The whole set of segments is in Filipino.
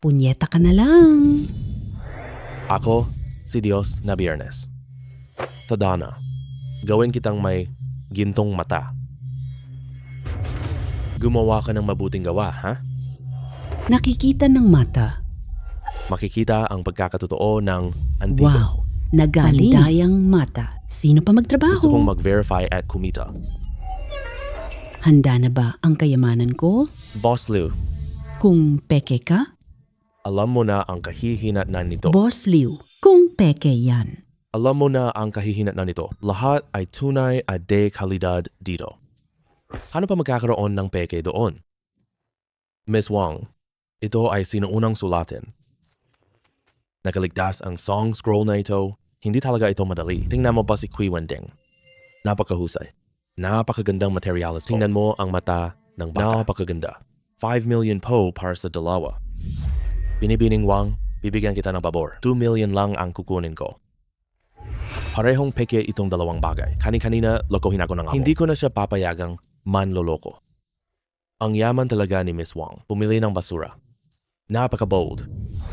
Punyeta ka na lang. Ako, si Diyos na Biyernes. Tadhana, gawin kitang may gintong mata. Gumawa ka ng mabuting gawa, ha? Nakikita ng mata. Makikita ang pagkakatotoo ng antigo. Wow, nagaling. Pandayang mata. Sino pa magtrabaho? Gusto kong mag-verify at kumita. Handa na ba ang kayamanan ko? Boss Liu, Kung peke ka? alam mo na ang kahihinatnan nito. Boss Liu, kung peke yan. Alam mo na ang kahihinatnan nito. Lahat ay tunay at de kalidad dito. Ano pa magkakaroon ng peke doon? Miss Wang, ito ay sinuunang sulatin. Nakaligtas ang song scroll na ito. Hindi talaga ito madali. Tingnan mo pa si Kui Wending. Napakahusay. Napakagandang materialis. Tingnan mo ang mata ng bata. Napakaganda. 5 million po para sa dalawa. Binibining Wang, bibigyan kita ng pabor. 2 million lang ang kukunin ko. Parehong peke itong dalawang bagay. Kani-kanina, lokohin ako ng amo. Hindi ko na siya papayagang manloloko. Ang yaman talaga ni Miss Wang. Pumili ng basura. Napaka-bold.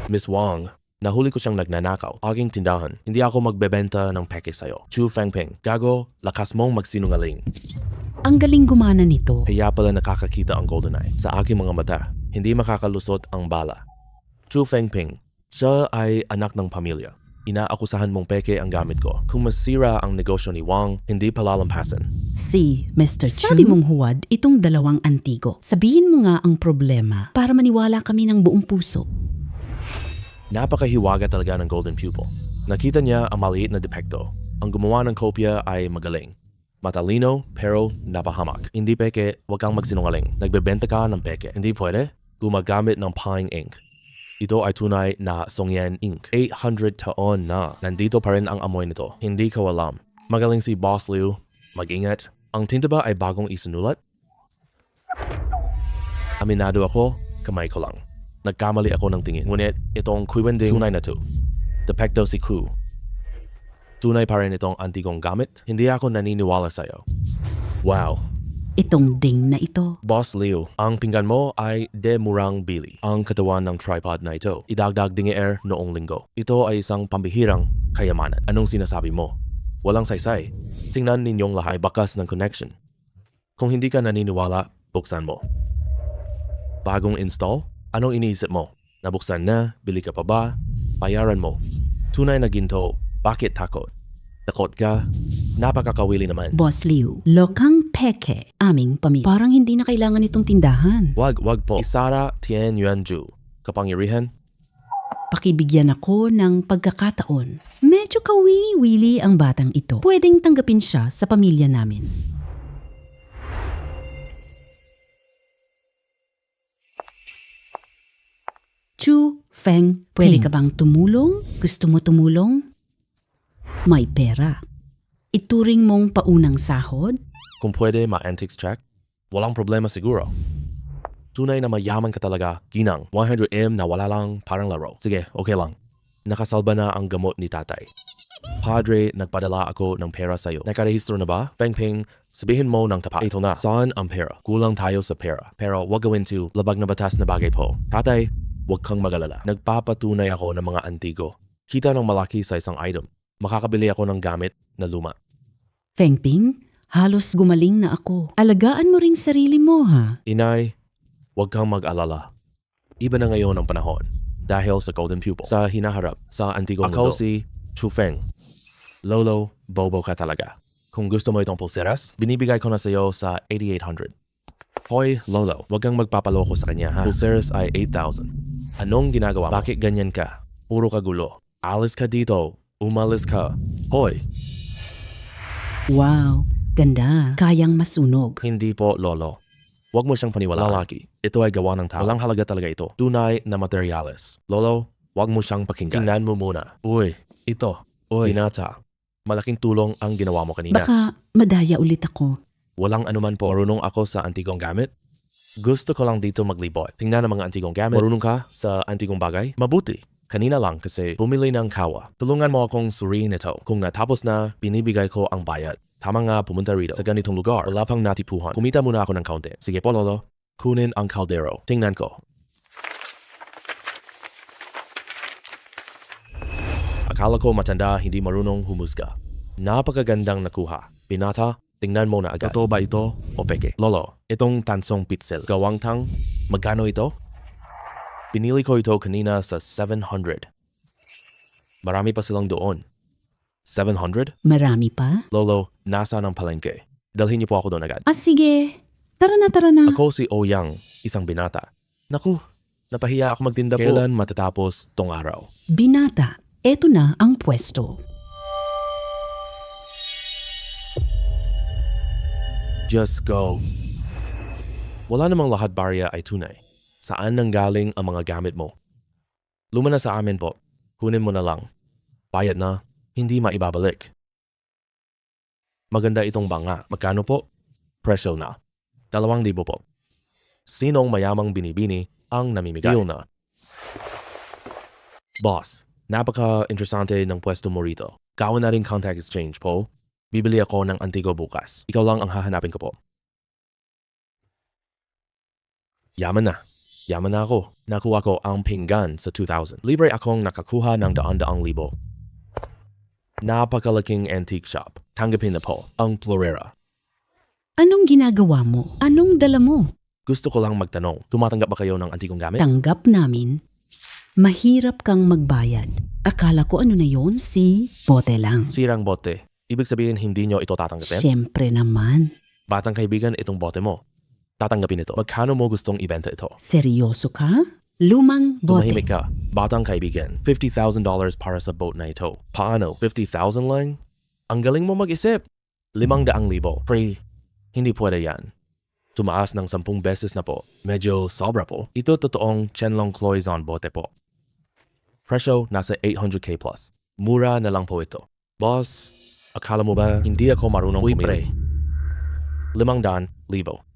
Miss Wang, nahuli ko siyang nagnanakaw. Aging tindahan. Hindi ako magbebenta ng peke sa'yo. Chu Fengping, gago, lakas mong magsinungaling. Ang galing gumana nito. Kaya pala nakakakita ang GoldenEye. Sa aking mga mata, hindi makakalusot ang bala. Chu Fengping, siya ay anak ng pamilya. Inaakusahan mong peke ang gamit ko. Kung masira ang negosyo ni Wang, hindi palalampasan. Si Mr. Chu. Sabi mong huwad itong dalawang antigo. Sabihin mo nga ang problema para maniwala kami ng buong puso. Napakahiwaga talaga ng Golden Pupil. Nakita niya ang maliit na depekto. Ang gumawa ng kopya ay magaling. Matalino pero napahamak. Hindi peke, wag kang magsinungaling. Nagbebenta ka ng peke. Hindi pwede? Gumagamit ng Pine Ink. Ito ay tunay na Songyan Ink. 800 taon na. Nandito pa rin ang amoy nito. Hindi ko alam. Magaling si Boss Liu. Mag-ingat. Ang tinta ba ay bagong isinulat? Aminado ako, kamay ko lang. Nagkamali ako ng tingin. Ngunit itong Kui Wending tunay na to. Depekto si Ku. Tunay pa rin itong antigong gamit. Hindi ako naniniwala sa'yo. Wow. Itong ding na ito. Boss Liu, ang pinggan mo ay de murang bili. Ang katawan ng tripod na ito. Idagdag dingi air noong linggo. Ito ay isang pambihirang kayamanan. Anong sinasabi mo? Walang saysay. Tingnan ninyong lahat bakas ng connection. Kung hindi ka naniniwala, buksan mo. Bagong install? Anong iniisip mo? Nabuksan na? Bili ka pa ba? Bayaran mo. Tunay na ginto. Bakit takot? Takot ka? Napakakawili naman. Boss Liu, lokang peke, aming pamilya. Parang hindi na kailangan itong tindahan. Wag po. Isara Tian Yuanju. Kapangyarihan? Pakibigyan ako ng pagkakataon. Medyo kawi-wili ang batang ito. Pwedeng tanggapin siya sa pamilya namin. Chu Feng, pwede ka bang tumulong? Gusto mo tumulong? May pera. Ituring mong paunang sahod? Kung pwede ma-antics check? Walang problema siguro. Tunay na mayaman ka talaga, ginang. 100M na wala lang, parang laro. Sige, okay lang. Nakasalba na ang gamot ni tatay. Padre, nagpadala ako ng pera sa'yo. Nakarehistro na ba? Fengping, sabihin mo ng tapat. Ito na. Saan ang pera? Kulang tayo sa pera. Pero wag gawin to, labag na batas na bagay po. Tatay, wag kang magalala. Nagpapatunay ako ng mga antigo. Kita ng malaki sa isang item. Makakabili ako ng gamit na luma. Fengping, halos gumaling na ako. Alagaan mo ring sarili mo, ha? Inay, wag kang mag-alala. Iba na ngayon ang panahon dahil sa Golden Pupil. Sa hinaharap, sa antigong mundo. Ako si Chu Feng. Lolo, bobo ka talaga. Kung gusto mo itong pulseras, binibigay ko na sa iyo sa 8,800. Hoy, Lolo, wag kang magpapaloko sa kanya, ha? Pulseras ay 8,000. Anong ginagawa? Bakit ganyan ka? Puro ka gulo. Alis ka dito. Umalis ka. Hoy! Wow, ganda. Kayang masunog. Hindi po, Lolo. Huwag mo siyang paniwalaan. Lalaki, ito ay gawa ng tao. Walang halaga talaga ito. Tunay na materyales. Lolo, huwag mo siyang pakinggan. Tingnan mo muna. Uy, ito. Uy, binata. Malaking tulong ang ginawa mo kanina. Baka madaya ulit ako. Walang anuman po. Marunong ako sa antigong gamit. Gusto ko lang dito maglibot. Tingnan ang mga antigong gamit. Marunong ka sa antigong bagay? Mabuti. Kanina lang kasi bumili ng kawa. Tulungan mo akong suriin ito. Kung natapos na, binibigay ko ang bayad. Tama nga pumunta rito sa ganitong lugar. Wala pang natipuhan. Kumita muna ako ng kaunti. Sige po, Lolo. Kunin ang kaldero. Tingnan ko. Akala ko matanda, hindi marunong humusga. Napakagandang nakuha. Binata, tingnan mo na agad. Totoo ba ito o peke? Lolo, itong tansong pitzel, gawang tang, magkano ito? Pinili ko ito kanina sa 700. Marami pa silang doon. 700? Marami pa? Lolo, nasa ng palengke. Dalhin niyo po ako doon agad. Sige. Tara na, tara na. Ako si Oyang, isang binata. Naku, napahiya ako magtinda po. Kailan matatapos tong araw? Binata, eto na ang pwesto. Just go. Wala namang lahat barya ay tunay. Saan nanggaling ang mga gamit mo? Luma na sa amin po. Kunin mo na lang. Bayad na, hindi maibabalik. Maganda itong banga. Magkano po? Presyo na. 2,000 po. Sinong mayamang binibini ang namimigay? Deal na. Boss, napaka-interesante ng pwesto mo rito. Gawin na rin contact exchange po. Bibili ako ng antigo bukas. Ikaw lang ang hahanapin ko po. Yaman na. Yaman na ako. Nakuha ko ang pinggan sa 2,000. Libre akong nakakuha ng daan-daang libo. Napakalaking antique shop. Tanggapin na po ang Florera. Anong ginagawa mo? Anong dala mo? Gusto ko lang magtanong, tumatanggap ba kayo ng antikong gamit? Tanggap namin. Mahirap kang magbayad. Akala ko ano na yon, si bote lang. Sirang bote. Ibig sabihin hindi nyo ito tatanggapin? Siyempre naman. Batang kaibigan, itong bote mo. Tatanggapin ito. Magkano mo gustong ibenta ito? Seryoso ka? Lumang bote. Tumahimik ka. Batang kaibigan, $50,000 para sa boat na ito. Paano? 50,000 lang? Ang galing mo mag-isip. 500,000. Pre, hindi pwede yan. Tumaas ng 10 beses na po. Medyo sobra po. Ito totoong Chenlong Cloison bote po. Presyo nasa 800k plus. Mura na lang po ito. Boss, akala mo ba hindi ako marunong pumili? 500,000.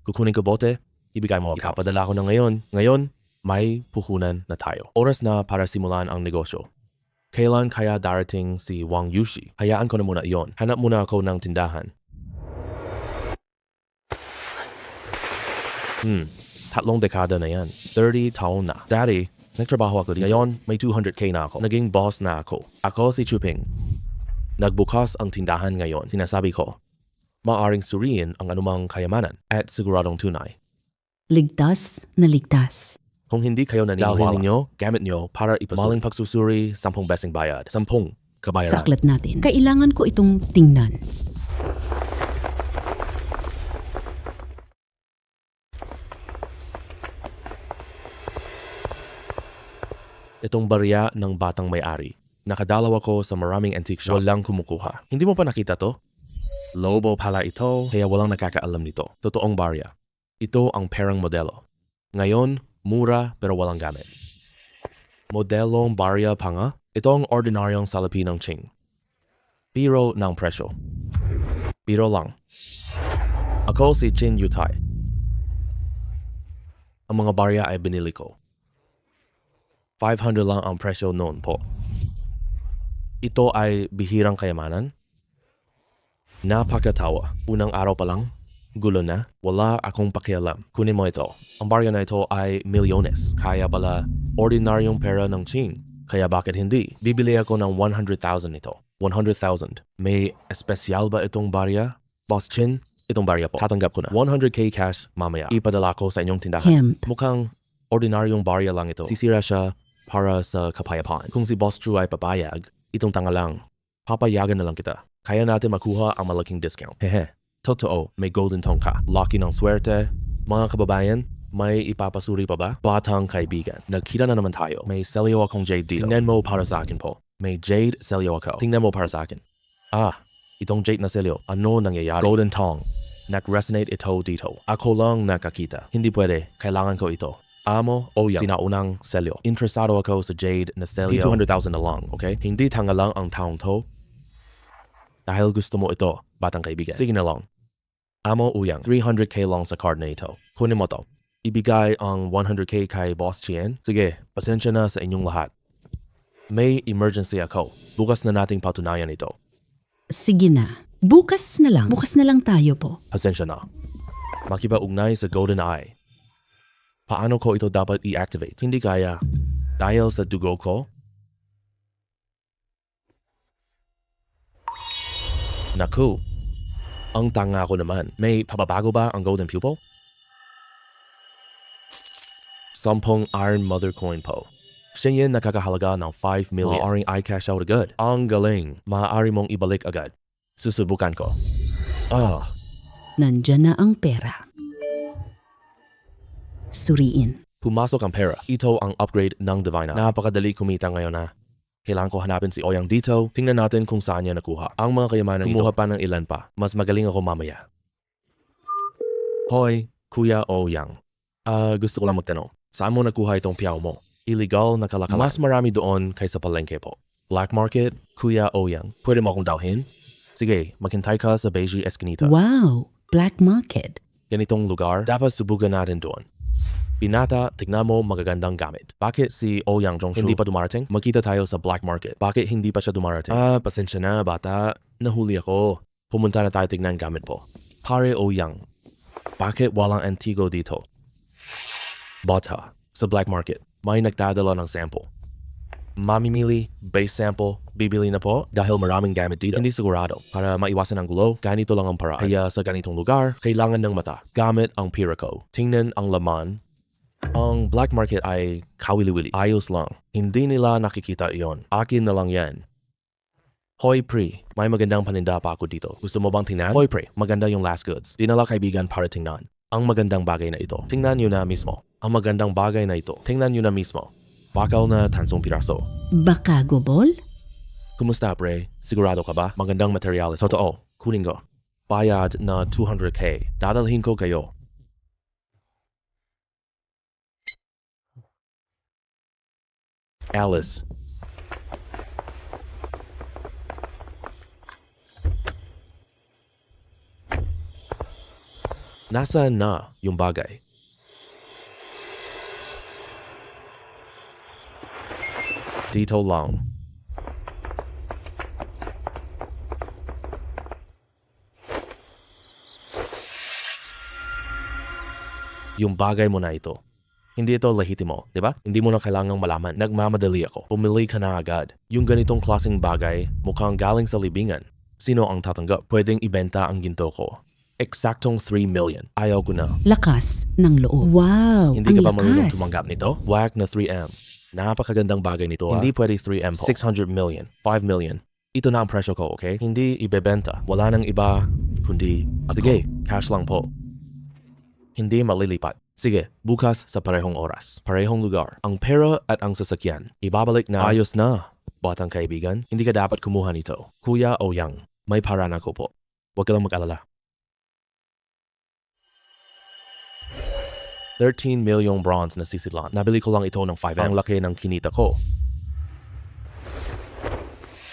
Kukunin ko bote, ibigay mo ako. Ikapadala ko na ngayon. Ngayon, may puhunan na tayo. Oras na para simulan ang negosyo. Kailan kaya darating si Wang Yushi? Hayaan ko na muna iyon. Hanap muna ako ng tindahan. 3 dekada na yan. 30 taon na. Dati, nagtrabaho ako dito. Ngayon, may 200k na ako. Naging boss na ako. Ako si Chuping. Nagbukas ang tindahan ngayon. Sinasabi ko, maaring suriin ang anumang kayamanan at siguradong tunay. Ligtas na ligtas. Kung hindi kayo naniniwala, dalhin ninyo, gamit nyo para ipasuri. Maling pagsusuri, 10 besing bayad. 10 kabayaran. Sa aklat natin, kailangan ko itong tingnan. Itong barya ng batang may-ari. Nakadalaw ako sa maraming antique shop. Walang kumukuha. Hindi mo pa nakita to? Lobo pala ito, kaya walang nakakaalam nito. Totoong barya. Ito ang perang modelo. Ngayon, mura pero walang gamit. Modelong barya pa nga? Ito ang ordinaryong salapi ng Qing. Biro ng presyo. Biro lang. Ako si Qin Yutai. Ang mga barya ay binili ko. 500 lang ang presyo noon po. Ito ay bihirang kayamanan. Napakatawa. Unang araw pa lang, gulo na, wala akong pakialam. Kunin mo ito. Ang barya na ito ay milyones. Kaya pala, ordinaryong pera ng Qing. Kaya bakit hindi? Bibili ako ng 100,000 ito. 100,000. May espesyal ba itong barya? Boss Chin, itong barya po. Tatanggap ko na. 100k cash mamaya. Ipadala ko sa inyong tindahan. Hemp. Mukhang ordinaryong barya lang ito. Sisira siya para sa kapayapaan. Kung si Boss True ay papayag, itong tanga lang, papayagan na lang kita. Kaya natin makuha ang malaking discount. Hehe. Totoo, may golden tone ka. Lucky ng swerte. Mga kababayan, may ipapasuri pa ba? Batang kaibigan. Nagkita na naman tayo. May selyo akong jade dito. Tingnan mo para sa akin po. May jade selyo ako. Tingnan mo para sa akin. Itong jade na selyo. Ano nangyayari? Golden tong. Nag-resonate ito dito. Ako lang nakakita. Hindi pwede. Kailangan ko ito. Amo o yang sinaunang selyo. Interesado ako sa jade na selyo. 200,000 na lang, okay? Hindi tanga lang ang taong to. Dahil gusto mo ito, batang kaibigan. Sige na lang. Amo Uyang, 300k lang sa card na ito. Kunin mo to. Ibigay ang 100k kay Boss Chien. Sige, pasensya na sa inyong lahat. May emergency ako. Bukas na nating patunayan ito. Sige na. Bukas na lang. Bukas na lang tayo po. Pasensya na. Makipaugnay sa Golden Eye. Paano ko ito dapat i-activate? Hindi kaya. Dahil sa dugo ko? Naku, ang tanga ko naman. May pababago ba ang golden pupil? 10 Iron Mother Coin po. Siya yan nakakahalaga ng 5 million. Maaaring i-cash out agad. Ang galing. Maaari mong ibalik agad. Susubukan ko. Nandyan na ang pera. Suriin. Pumasok ang pera. Ito ang upgrade ng Divina. Napakadali kumita ngayon na. Kailangan ko hanapin si Oyang dito. Tingnan natin kung saan niya nakuha. Ang mga kayamanan kumuha pa ng ilan pa. Mas magaling ako mamaya. Hoy, Kuya Oyang. Gusto ko lang magtanong. Saan mo nakuha itong piyaw mo? Illegal na kalakalan. Mas marami doon kaysa palengke po. Black market, Kuya Oyang. Pwede mo akong dalhin? Sige, maghintay ka sa Beijing Eskinita. Wow! Black market. Ganitong lugar, dapat subukan natin doon. Binata, tignan mo magagandang gamit. Bakit si Oyang Zhongshu hindi pa dumarating? Magkita tayo sa black market. Bakit hindi pa siya dumarating? Pasensya na bata. Nahuli ako. Pumunta na tayo tignan gamit po. Pare Oyang, bakit walang Antigo dito? Bata, sa black market, may nagdadala ng sample. Mamimili, base sample, bibili na po dahil maraming gamit dito. Hindi sigurado. Para maiwasan ang gulo, ganito lang ang paraan. Kaya sa ganitong lugar, kailangan ng mata. Gamit ang Piraco. Tingnan ang laman. Ang black market ay kawili-wili. Ayos lang. Hindi nila nakikita iyon. Akin na lang yan. Hoy pre, may magandang paninda pa ako dito. Gusto mo bang tingnan? Hoy pre, maganda yung last goods. Dinala kaibigan para tingnan. Ang magandang bagay na ito. Tingnan nyo na mismo. Ang magandang bagay na ito. Tingnan nyo na mismo. Bakal na tansong piraso. Baka gobol? Kumusta pre? Sigurado ka ba? Magandang materials. Totoo. Kunin ko. Bayad na 200k. Dadalhin ko kayo. Alice. Nasaan na yung bagay? Dito lang. Yung bagay mo na ito. Hindi ito lehitimo, di ba? Hindi mo na kailangang malaman. Nagmamadali ako. Pumili ka na agad. Yung ganitong klaseng bagay, mukhang galing sa libingan. Sino ang tatanggap? Pwedeng ibenta ang ginto ko. Eksaktong 3 million. Ayaw ko na. Lakas ng loob. Wow! Hindi ka ang ba marunong lakas. tumanggap nito? Whack na 3M. Napakagandang bagay nito. Hindi pwede 3M po. 600 million. 5 million. Ito na ang presyo ko, okay? Hindi ibebenta. Wala nang iba, kundi... Sige, cash lang po. Hindi malilipat. Sige, bukas sa parehong oras. Parehong lugar. Ang pera at ang sasakyan. Ibabalik na. Ayos na. Batang kaibigan, hindi ka dapat kumuha nito. Kuya Oyang, may para na ko po. Huwag ka lang mag-alala. 13 milyong bronze na sisilan. Nabili ko lang ito ng 5M. Ang laki ng kinita ko.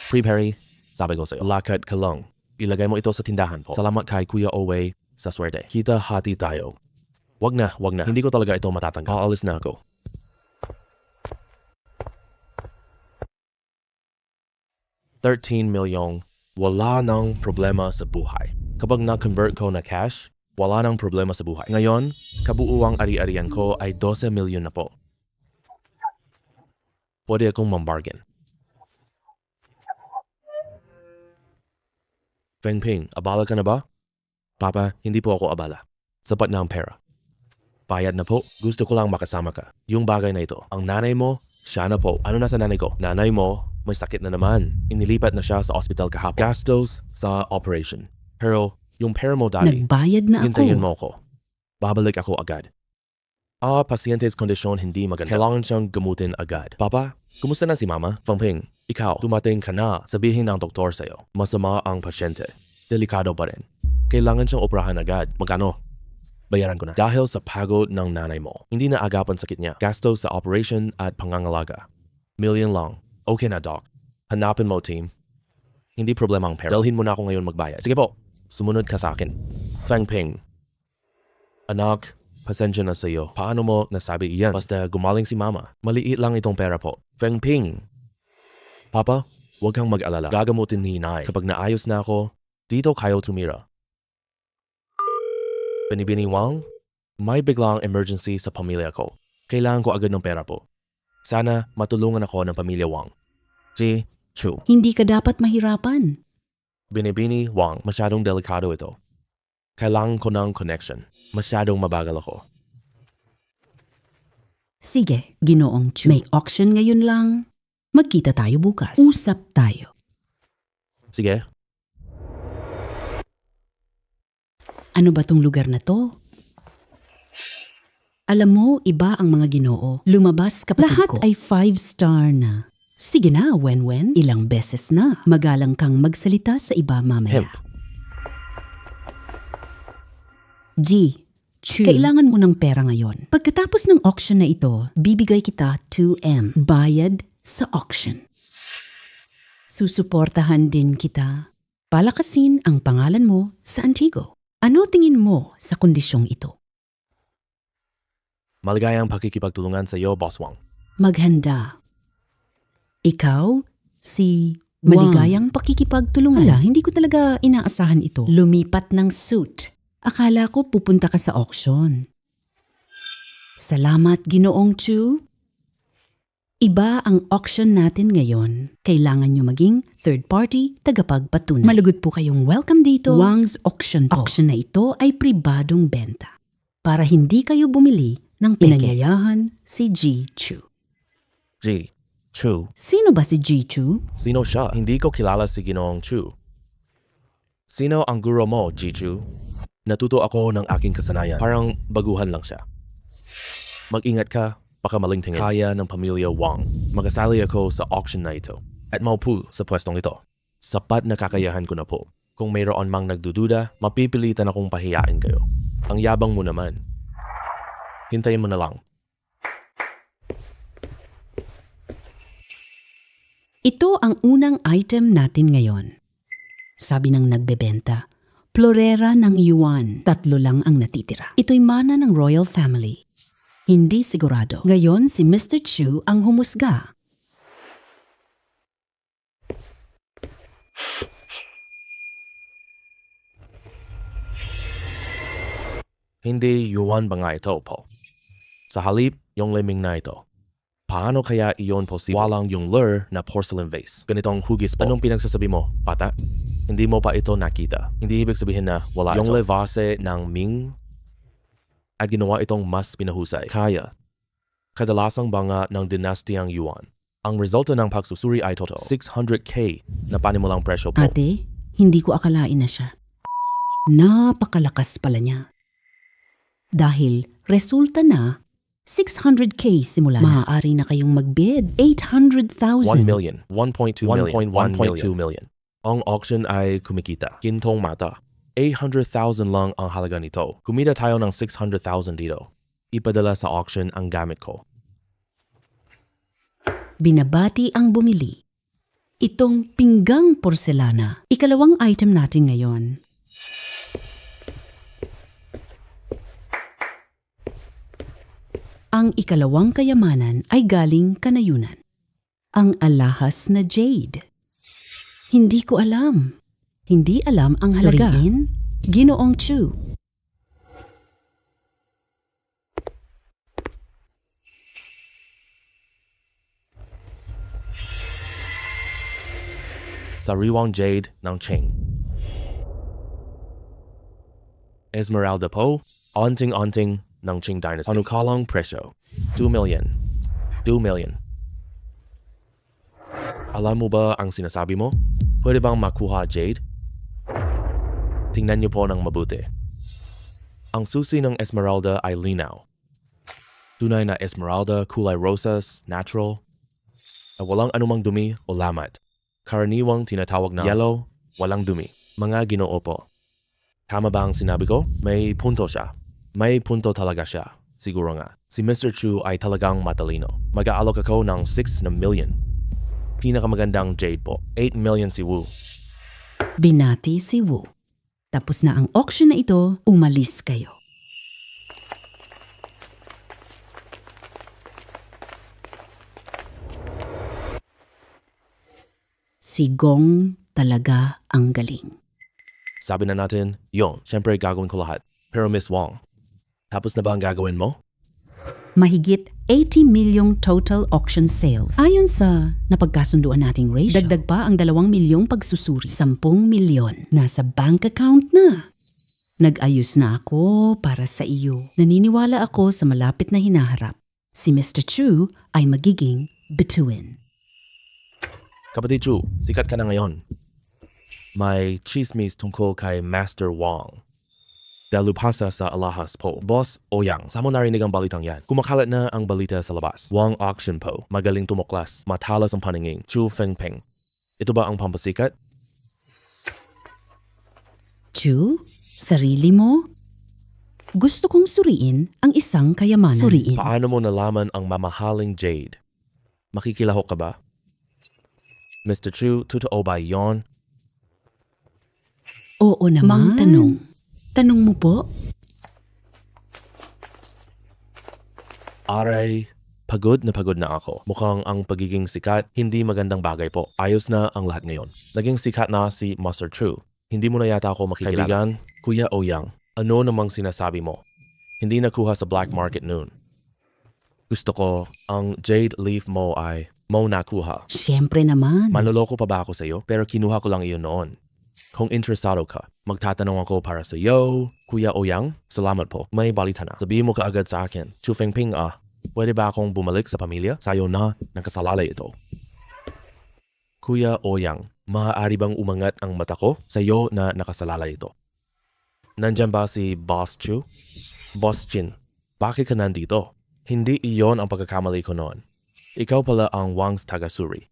Pre-Perry, sabi ko sa'yo, lakad ka lang. Ilagay mo ito sa tindahan po. Salamat kay Kuya Owe sa swerte. Kita hati tayo. Wag na. Hindi ko talaga ito matatanggap. Aalis na ako. $13 milyong, wala nang problema sa buhay. Kapag na-convert ko na cash, wala nang problema sa buhay. Ngayon, kabuuang ari-arian ko ay 12 milyon na po. Pwede akong mambargain. Feng Ping, abala ka na ba? Papa, hindi po ako abala. Sapat na ang pera. Bayad na po. Gusto ko lang makasama ka. Yung bagay na ito. Ang nanay mo, siya na po. Ano na sa nanay ko? Nanay mo, may sakit na naman. Inilipat na siya sa ospital kahapon. Gastos sa operation. Pero, yung pera mo dati, Nagbayad na ako. hintayin mo ko. Babalik ako agad. Pasyentes kondisyon hindi maganda. Kailangan siyang gamutin agad. Papa, kumusta na si Mama? Fangping, ikaw, dumating ka na. Sabihin ng doktor sa'yo. Masama ang pasyente. Delikado pa rin. Kailangan siyang operahan agad. Magkano? Bayaran ko na. Dahil sa pagod ng nanay mo, hindi na agapan sakit niya. Gastos sa operation at pangangalaga. Million lang. Okay na, Doc. Hanapin mo, team. Hindi problema ang pera. Dalhin mo na ako ngayon magbayad. Sige po, sumunod ka sa akin. Fangping. Anak, pasensya na sa iyo. Paano mo nasabi iyan? Basta gumaling si Mama. Maliit lang itong pera po. Fangping. Papa, huwag kang mag-alala. Gagamutin ni Inay. Kapag naayos na ako, dito kayo tumira. Binibini Wang, may biglang emergency sa pamilya ko. Kailangan ko agad ng pera po. Sana matulungan ako ng pamilya Wang. Ji, Chu. Hindi ka dapat mahirapan. Binibini, Wang, masyadong delikado ito. Kailangan ko ng connection. Masyadong mabagal ako. Sige, Ginoong Chu. May auction ngayon lang. Magkita tayo bukas. Usap tayo. Sige, Ano ba tong lugar na to? Alam mo, iba ang mga Ginoo. Lumabas kapatid Lahat ko. Ay 5-star na. Sige na, Wenwen. Ilang beses na. Magalang kang magsalita sa iba mamaya. hemp. G. Chu. Kailangan mo ng pera ngayon. Pagkatapos ng auction na ito, bibigay kita 2M. Bayad sa auction. Susuportahan din kita. Palakasin ang pangalan mo sa Antigo. Ano tingin mo sa kondisyong ito? Maligayang pakikipagtulungan sa iyo, Boss Wang. Maghanda. Ikaw, si maligayang pakikipagtulungan. Hala, hindi ko talaga inaasahan ito. Lumipat ng suit. Akala ko pupunta ka sa auction. Salamat, Ginoong Chu. Iba ang auction natin ngayon. Kailangan nyo maging third-party tagapagpatunay. Malagot po kayong welcome dito. Wang's auction po. Auction na ito ay pribadong benta. Para hindi kayo bumili ng pinanyayahan si G. Chu. G. Chu. Sino ba si G. Chu? Sino siya? Hindi ko kilala si Ginoong Chu. Sino ang guro mo, G. Chu? Natuto ako ng aking kasanayan. Parang baguhan lang siya. Mag-ingat ka. Baka maling tingin. Kaya ng pamilya Wang. Makasali ako sa auction na ito. At maupo sa pwestong ito. Sapat na kakayahan ko na po. Kung mayroon mang nagdududa, mapipilitan akong pahiyain kayo. Ang yabang mo naman. Hintayin mo na lang. Ito ang unang item natin ngayon. Sabi ng nagbebenta, Florera ng Yuan. 3 lang ang natitira. Ito'y mana ng royal family. Hindi sigurado. Ngayon si Mr. Chu ang humusga. Hindi yuan ba nga ito, po? Sa halip, yung leming na ito. Paano kaya iyon walang yung lure na porcelain vase? Ganitong hugis po. Anong pinagsasabi mo, bata? Hindi mo pa ito nakita. Hindi ibig sabihin na wala yung Yung le vase ng Ming at ginawa itong mas pinahusay. Kaya, kadalasang banga ng dinastiyang Yuan. Ang resulta ng pagsusuri ay totoo. 600K na panimulang presyo po. Ate, hindi ko akalain na siya. Napakalakas pala niya. Dahil resulta na 600K simula na. Maaari na kayong magbid. 800,000. 1 million, 1.2 million, 1.2 million. Ang auction ay kumikita. Gintong mata. 800,000 lang ang halaga nito. Kumita tayo ng 600,000 dito. Ipadala sa auction ang gamit ko. Binabati ang bumili. Itong pinggang porselana. Ikalawang item natin ngayon. Ang ikalawang kayamanan ay galing kanayunan. Ang alahas na jade. Hindi ko alam. Hindi alam ang halaga. Suriin, Ginoong Chu. Sariwang Jade ng Ching. Esmeralda po, onting-onting ng Qing Dynasty. Panukalang presyo, 2 million. 2 million. Alam mo ba ang sinasabi mo? Pwede bang makuha Jade? Tingnan niyo po ng mabuti. Ang susi ng Esmeralda ay linaw. Tunay na Esmeralda, kulay rosas, natural, na walang anumang dumi o lamat. Karaniwang tinatawag na yellow, walang dumi. Mga Ginoo po. Tama ba ang sinabi ko? May punto siya. May punto talaga siya. Siguro nga. Si Mr. Chu ay talagang matalino. Mag-aalok ako ng 6 na million. Pinakamagandang jade po. 8 million si Wu. Binati si Wu. Tapos na ang auction na ito, umalis kayo. Si Gong talaga ang galing. Sabi na natin, yon, syempre gagawin ko lahat. Pero Miss Wong, tapos na ba ang gagawin mo? Mahigit 80 milyong total auction sales. Ayon sa napagkasunduan nating ratio, dagdag pa ang 2 milyong pagsusuri. 10 milyon. Nasa bank account na. Nag-ayos na ako para sa iyo. Naniniwala ako sa malapit na hinaharap. Si Mr. Chu ay magiging bituin. Kapatid Chu, sikat ka na ngayon. May chismis tungkol kay Master Wang. Dalupasa sa alahas po. Boss Oyang, sa mo narinig ang balitang yan? Kumakalat na ang balita sa labas. Wang auction po. Magaling tumuklas. Matalas ang paningin. Chu Fengpeng. Ito ba ang pampasikat? Chu, sarili mo? Gusto kong suriin ang isang kayamanan. Suriin. Paano mo nalaman ang mamahaling Jade? Makikilahok ka ba? Mr. Chu, totoo ba yon? Oo naman. Mang tanong. Tanong mo po? Aray, pagod na ako. Mukhang ang pagiging sikat, hindi magandang bagay po. Ayos na ang lahat ngayon. Naging sikat na si Master Chu. Hindi mo na yata ako makikilala. Kaibigan, Kuya Oyang, ano namang sinasabi mo? Hindi nakuha sa black market noon. Gusto ko, ang jade leaf mo ay mo nakuha. Siyempre naman. Manloloko pa ba ako sa iyo? Pero kinuha ko lang iyon noon. Kung interesado ka, magtatanong ako para sa iyo. Kuya Oyang, salamat po. May balita na. Sabihin mo kaagad sa akin. Chu Fengping pwede ba akong bumalik sa pamilya? Sa'yo na nakasalalay ito. Kuya Oyang, maaari bang umangat ang mata ko? Sa'yo na nakasalalay ito. Nandyan ba si Boss Chu? Boss Chin, bakit ka nandito? Hindi iyon ang pagkakamali ko noon. Ikaw pala ang Wang's taga-suri.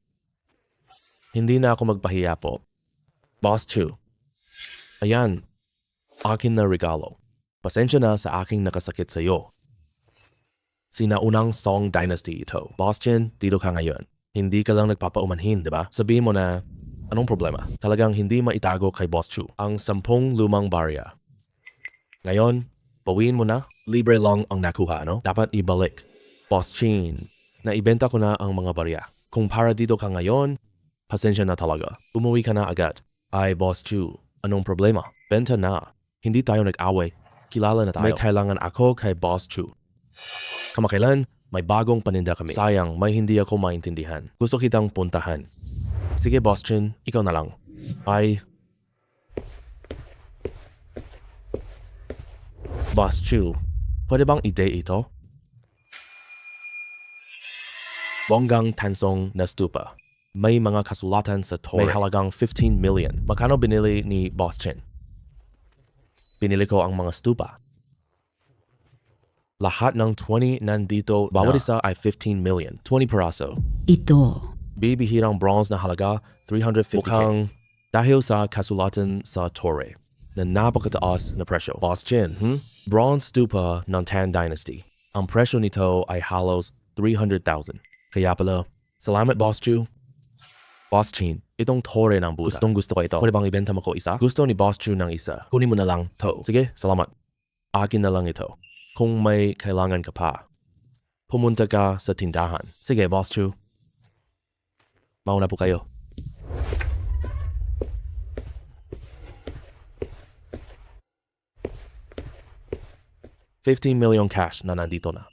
Hindi na ako magpahiya po. Boss Chu, ayan, akin na regalo. Pasensya na sa aking nakasakit sa iyo. Sinaunang Song Dynasty ito. Boss Chin, dito ka ngayon. Hindi ka lang nagpapaumanhin, di ba? Sabihin mo na, anong problema? Talagang hindi maitago kay Boss Chu ang 10 lumang barya. Ngayon, bawiin mo na, libre lang ang nakuha, no? Dapat ibalik. Boss Chin, naibenta ko na ang mga barya. Kung para dito ka ngayon, pasensya na talaga. Umuwi ka na agad. Ay, Boss Chu, anong problema? Benta na. Hindi tayo nag-away. Kilala na tayo. May kailangan ako kay Boss Chu. Kamakailan, may bagong paninda kami. Sayang, may hindi ako maintindihan. Gusto kitang puntahan. Sige, Boss Chin, ikaw na lang. Bye. Boss Chu, pwede bang i-day ito? Bonggang Tansong na stupa. May mga kasulatan sa Torah. May halagang 15 million. Magkano binili ni Boss Chin? Binili ko ang mga stupa. Lahat ng 20 nandito, bawat isa ay 15 million. 20 peraso. Ito. Bibihirang bronze na halaga, 350K. Mukhang dahil sa kasulatan sa Torah na napakataas na presyo. Boss Chin, Bronze stupa ng Tang Dynasty. Ang presyo nito ay halos 300,000. Kaya pala, salamat Boss Chu. Boss Chin, itong tore ng Buddha. Gusto ko ito. Pwede bang ibenta mo ko isa? Gusto ni Boss Chu ng isa. Kunin mo na lang to. Sige, salamat. Akin na lang ito. Kung may kailangan ka pa, pumunta ka sa tindahan. Sige, Boss Chu. Mauna po kayo. $15 million cash na nandito na.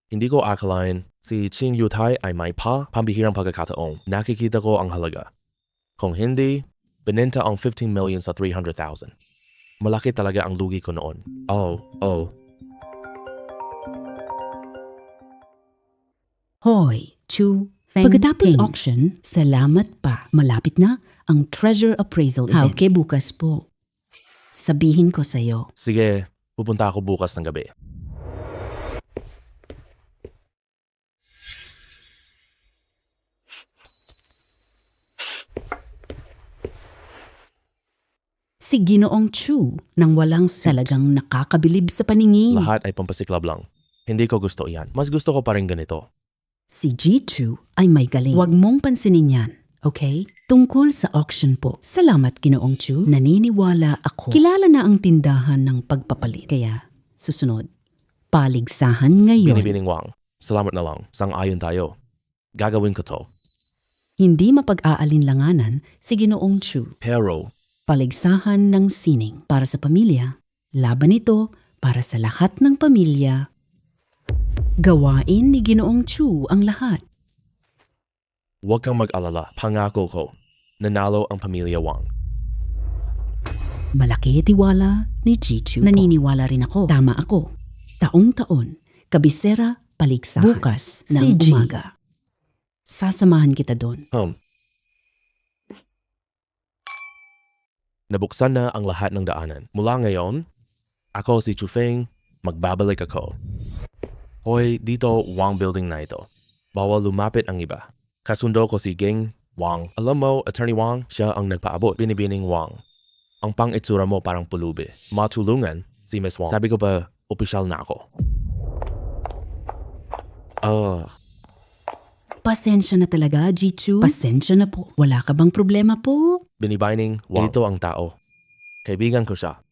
Hindi ko akalain si Qing Yutai ay may pambihirang pagkakataon. Nakikita ko ang halaga. Kung hindi, binenta ang 15 million sa 300,000. Malaki talaga ang lugi ko noon. Oh. Hoy, Chu Feng Pagkatapos Ping. Auction, salamat pa. Malapit na ang treasure appraisal event. Hauke bukas po. Sabihin ko sa'yo. Sige, pupunta ako bukas ng gabi. Si Ginoong Chu nang walang talagang nakakabilib sa paningin. Lahat ay pampasiklab lang. Hindi ko gusto iyan. Mas gusto ko pa rin ganito. Si G2 ay may galing. Huwag mong pansinin yan, okay? Tungkol sa auction po. Salamat, Ginoong Chu. Naniniwala ako. Kilala na ang tindahan ng pagpapalit. Kaya, susunod, paligsahan ngayon. Binibining Wang, salamat na lang. Sang-ayon tayo. Gagawin ko to. Hindi mapag-aalinlanganan si Ginoong Chu. Pero, Paligsahan ng sining para sa pamilya. Laban ito para sa lahat ng pamilya. Gawain ni Ginoong Chu ang lahat. Huwag kang mag-alala, pangako ko. Nanalo ang pamilya Wang. Malaki tiwala ni Chichu. Naniniwala rin ako. Tama ako. Taong-taon, kabisera, paligsahan. Bukas ng umaga. Sasamahan kita doon. Nabuksan na ang lahat ng daanan. Mula ngayon, ako si Chufeng, magbabalik ako. Hoy, dito Wang building na ito. Bawal lumapit ang iba. Kasundo ko si Ging Wang. Alam mo, Attorney Wang, siya ang nagpaabot. Binibining Wang. Ang pang-itsura mo parang pulubi. Matulungan si Miss Wang. Sabi ko ba, opisyal na ako. Pasensya na talaga, Jichu. Pasensya na po. Wala ka bang problema po? Binibining Wang. Ito ang tao. Kaibigan ko siya.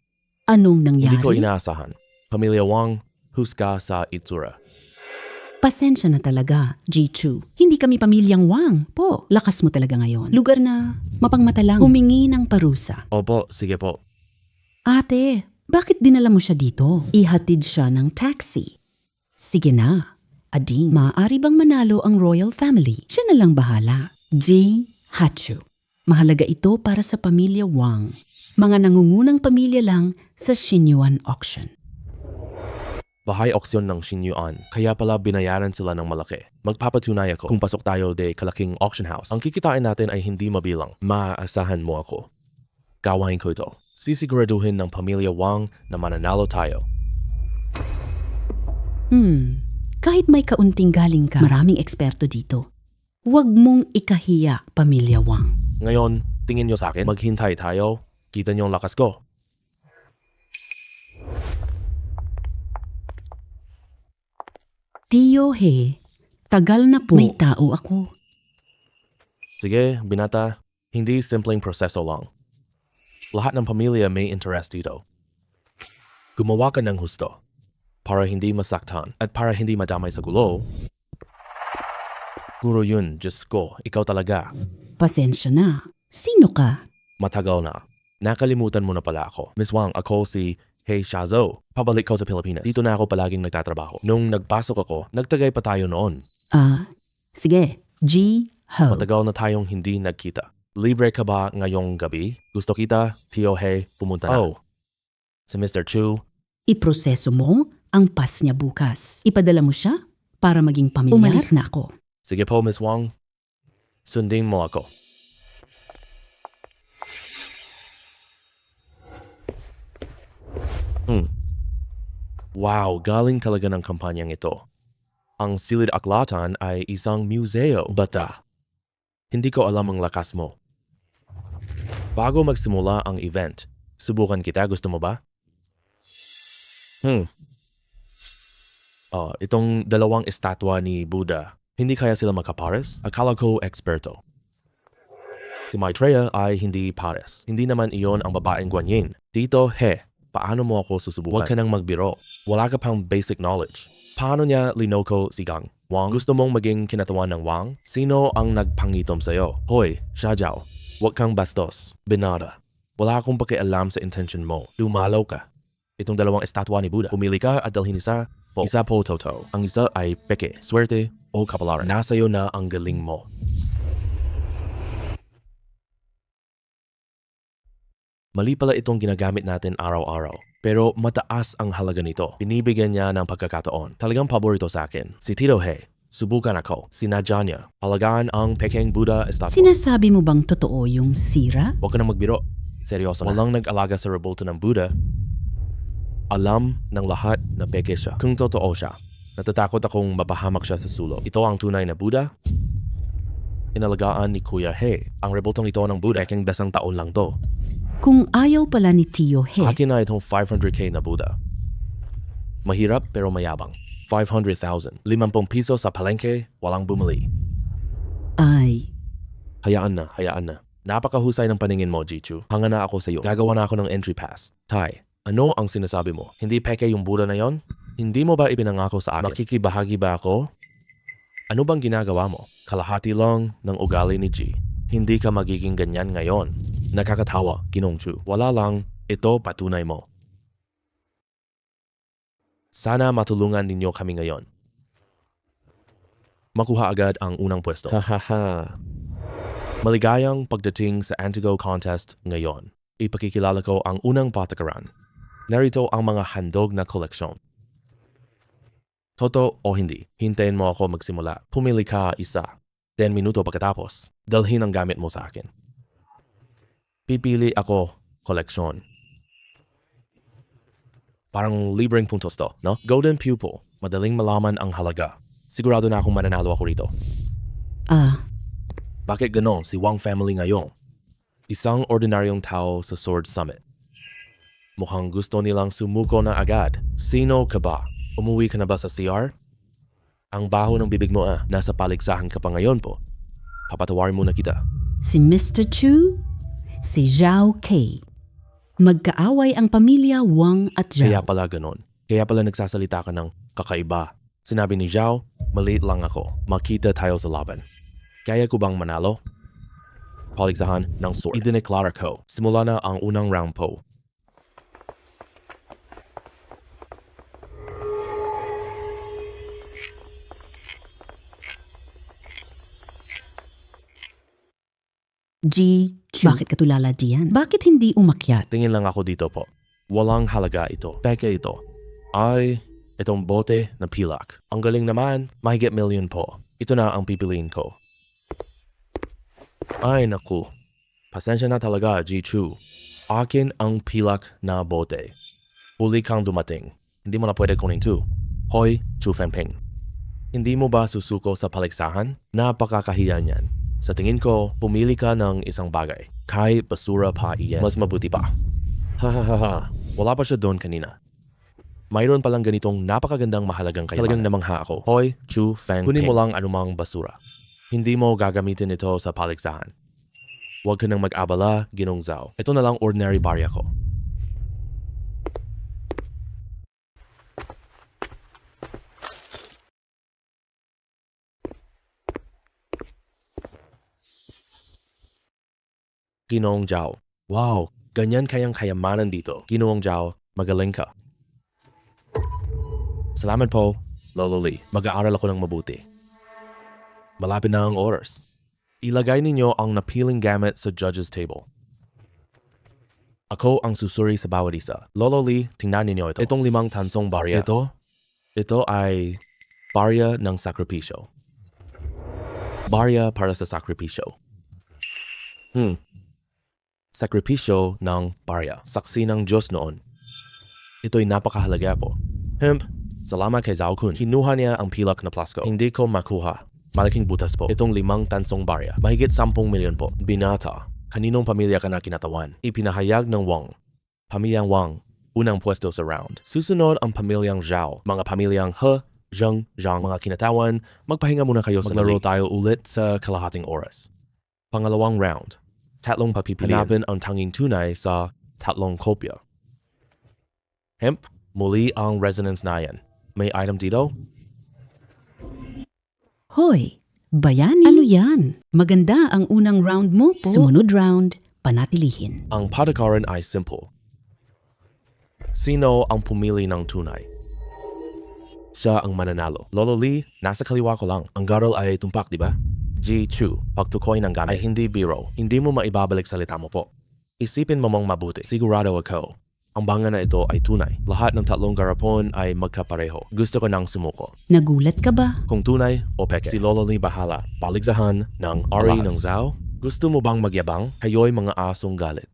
Anong nangyari? Hindi ko inaasahan. Pamilya Wang, husga sa itsura. Pasensya na talaga, Jichu. Hindi kami pamilyang Wang po. Lakas mo talaga ngayon. Lugar na mapangmata lang. Humingi ng parusa. Opo, sige po. Ate, bakit dinala mo siya dito? Ihatid siya ng taxi. Sige na. Ading, maaari bang manalo ang royal family? Siya na lang bahala. Jing Hachu. Mahalaga ito para sa pamilya Wang. Mga nangungunang pamilya lang sa Xinyuan auction. Bahay auksyon ng Xinyuan, kaya pala binayaran sila ng malaki. Magpapatunay ako kung pasok tayo de kalaking auction house. Ang kikitain natin ay hindi mabilang. Maaasahan mo ako. Gawain ko ito. Sisiguraduhin ng pamilya Wang na mananalo tayo. Kahit may kaunting galing ka, maraming eksperto dito. Huwag mong ikahiya, pamilya Wang. Ngayon, tingin nyo sa akin, maghintay tayo. Kita nyo ang lakas ko. Tiyo He, tagal na po. May tao ako. Sige, binata, hindi simpleng proseso lang. Lahat ng pamilya may interest dito. Gumawa ka ng husto para hindi masaktan at para hindi madamay sa gulo. Guro yun, Diyos ko, ikaw talaga. Pasensya na. Sino ka? Matagal na. Nakalimutan mo na pala ako. Miss Wang, ako si Hey Shazo. Pabalik ko sa Pilipinas. Dito na ako palaging nagtatrabaho. Nung nagpasok ako, nagtagay pa tayo noon. Sige. G. Ho. Matagal na tayong hindi nagkita. Libre ka ba ngayong gabi? Gusto kita, Tio He, pumunta na. Si Mr. Chu. Iproseso mo ang pass niya bukas. Ipadala mo siya para maging pamilyar. Umalis na ako. Sige po, Miss Wang. Sundin mo ako. Wow, galing talaga ng kampanyang ito. Ang Silid Aklatan ay isang museo. Bata, hindi ko alam ang lakas mo. Bago magsimula ang event, subukan kita, gusto mo ba? Itong dalawang estatwa ni Buddha, hindi kaya sila makapares? Akala ko eksperto. Si Maitreya ay hindi pares. Hindi naman iyon ang babaeng Guanyin. Tito He, paano mo ako susubukan? Huwag ka nang magbiro. Wala ka pang basic knowledge. Paano niya linoko si Gang Wang? Gusto mong maging kinatawan ng Wang? Sino ang nagpangitom sa'yo? Hoy, Xiaojiao, huwag kang bastos. Binada. Wala akong pakialam sa intention mo. Dumalaw ka. Itong dalawang estatwa ni Buddha. Pumili ka at dalhin isa po. Isa po totoo. Ang isa ay peke, swerte o kapalaran. Nasa iyo na ang galing mo. Mali pala itong ginagamit natin araw-araw. Pero mataas ang halaga nito. Binibigyan niya ng pagkakataon. Talagang paborito sa akin. Si Tito He, subukan ako. Sinadya niya. Halagaan ang pekeng Buddha estatwa. Sinasabi mo bang totoo yung sira? Huwag ka nang magbiro. Seryoso na. Walang nag-alaga sa rebulto ng Buddha. Alam ng lahat na peke siya. Kung totoo siya, natatakot akong mapahamak siya sa sulok. Ito ang tunay na Buddha. Inalagaan ni Kuya He. Ang rebultong ito ng Buddha, pekeng 10 taon lang to. Kung ayaw pala ni Tio He, Akin na itong 500K na Buddha. Mahirap pero mayabang. 500,000. 50 piso sa palengke, walang bumili. ay, Hayaan na. Napakahusay ng paningin mo, Jichu. Hanga na ako sa iyo. Gagawa na ako ng entry pass. Tai, ano ang sinasabi mo? Hindi peke yung Buddha na yon? Hindi mo ba ipinangako sa akin? Makikibahagi ba ako? Ano bang ginagawa mo? Kalahati lang ng ugali ni G. Hindi ka magiging ganyan ngayon. Nakakatawa, Ginong Chu. Wala lang, ito patunay mo. Sana matulungan ninyo kami ngayon. Makuha agad ang unang pwesto. Hahaha. Maligayang pagdating sa Antigo Contest ngayon. Ipakikilala ko ang unang patakaran. Narito ang mga handog na koleksyon. Toto o hindi, hintayin mo ako magsimula. Pumili ka isa. 10 minuto pagkatapos, dalhin ang gamit mo sa akin. Pipili ako koleksyon. Parang libreng puntos to, no? Golden Pupil, madaling malaman ang halaga. Sigurado na akong mananalo ako rito. Bakit ganon si Wang family ngayon? Isang ordinaryong tao sa Sword Summit. Mukhang gusto nilang sumuko na agad. Sino ka ba? Umuwi ka na ba sa CR? Ang baho ng bibig mo nasa paligsahan ka pa ngayon po. Papatawarin muna kita. Si Mr. Chu, si Zhao Kei. Magkaaway ang pamilya Wang at Zhao. Kaya pala ganon. Kaya pala nagsasalita ka ng kakaiba. Sinabi ni Zhao, maliit lang ako. Makita tayo sa laban. Kaya ko bang manalo? Paligsahan ng sword. Idineklara ko. Simula na ang unang round po. Chu. Bakit ka tulala diyan? Bakit hindi umakyat? Tingin lang ako dito po. Walang halaga ito. Peke ito. Ay, itong bote na pilak. Ang galing naman, mahigit million po. Ito na ang pipiliin ko. Ay naku, pasensya na talaga, Ji-Chu. Akin ang pilak na bote. Huli kang dumating. Hindi mo na pwede kunin to. Hoy, Chu Fengping. Hindi mo ba susuko sa paligsahan? Napakakahiya niyan. Sa tingin ko, pumili ka ng isang bagay. Kahit basura pa iyan, mas mabuti pa. Hahaha, wala pa siya doon kanina. Mayroon palang ganitong napakagandang mahalagang kayamanan. Talagang namangha ako. Hoy, Chu Fengping. Kunin mo lang anumang basura. Hindi mo gagamitin ito sa paligsahan. Huwag ka nang mag-abala, Ginong Zhao. Ito na lang ordinary barya ko. Ginong Zhao. Wow, ganyan kayang kayamanan dito. Ginong Zhao, magaling ka. Salamat po, Lolo Lee. Mag-aaral ako ng mabuti. Malapit na ang oras. Ilagay ninyo ang napiling gamit sa judge's table. Ako ang susuri sa bawat isa. Lolo Lee, tingnan ninyo ito. Itong 5 tansong barya. Ito ay barya ng sakripisyo. Barya para sa sakripisyo. Sakripisyo ng barya. Saksi ng Diyos noon. Ito'y napakahalaga po. Salamat kay Zhao Kun. Kinuha niya ang pilak na plasco. Hindi ko makuha. Malaking butas po. Itong 5 tansong barya. Mahigit 10 milyon po. Binata. Kaninong pamilya ka na kinatawan? Ipinahayag ng Wang. Pamilyang Wang. Unang pwesto sa round. Susunod ang pamilyang Zhao. Mga pamilyang He, Zheng, Zhang. Mga kinatawan. Magpahinga muna kayo sa maglaro tayo ulit sa kalahating oras. Pangalawang round. 3 papipilian. Hanapin ang tanging tunay sa 3 kopya. Muli ang resonance na yan. May item dito? Hoy, bayani. Ano yan? Maganda ang unang round mo po. Sumunod round, panatilihin. Ang patakaran ay simple. Sino ang pumili ng tunay? Siya ang mananalo. Lolo Lee, nasa kaliwa ko lang. Ang garal ay tumpak, di ba? Ji-Chu, pagtukoy ng gamit ay hindi biro. Hindi mo maibabalik salita mo po. Isipin mo mong mabuti. Sigurado ako. Ang banga na ito ay tunay. Lahat ng 3 garapon ay magkapareho. Gusto ko nang sumuko. Nagulat ka ba? Kung tunay o peke, si Lolo Lee bahala. Paligsahan ng Ari ng Zhao. Gusto mo bang magyabang? Kayo'y mga asong galit.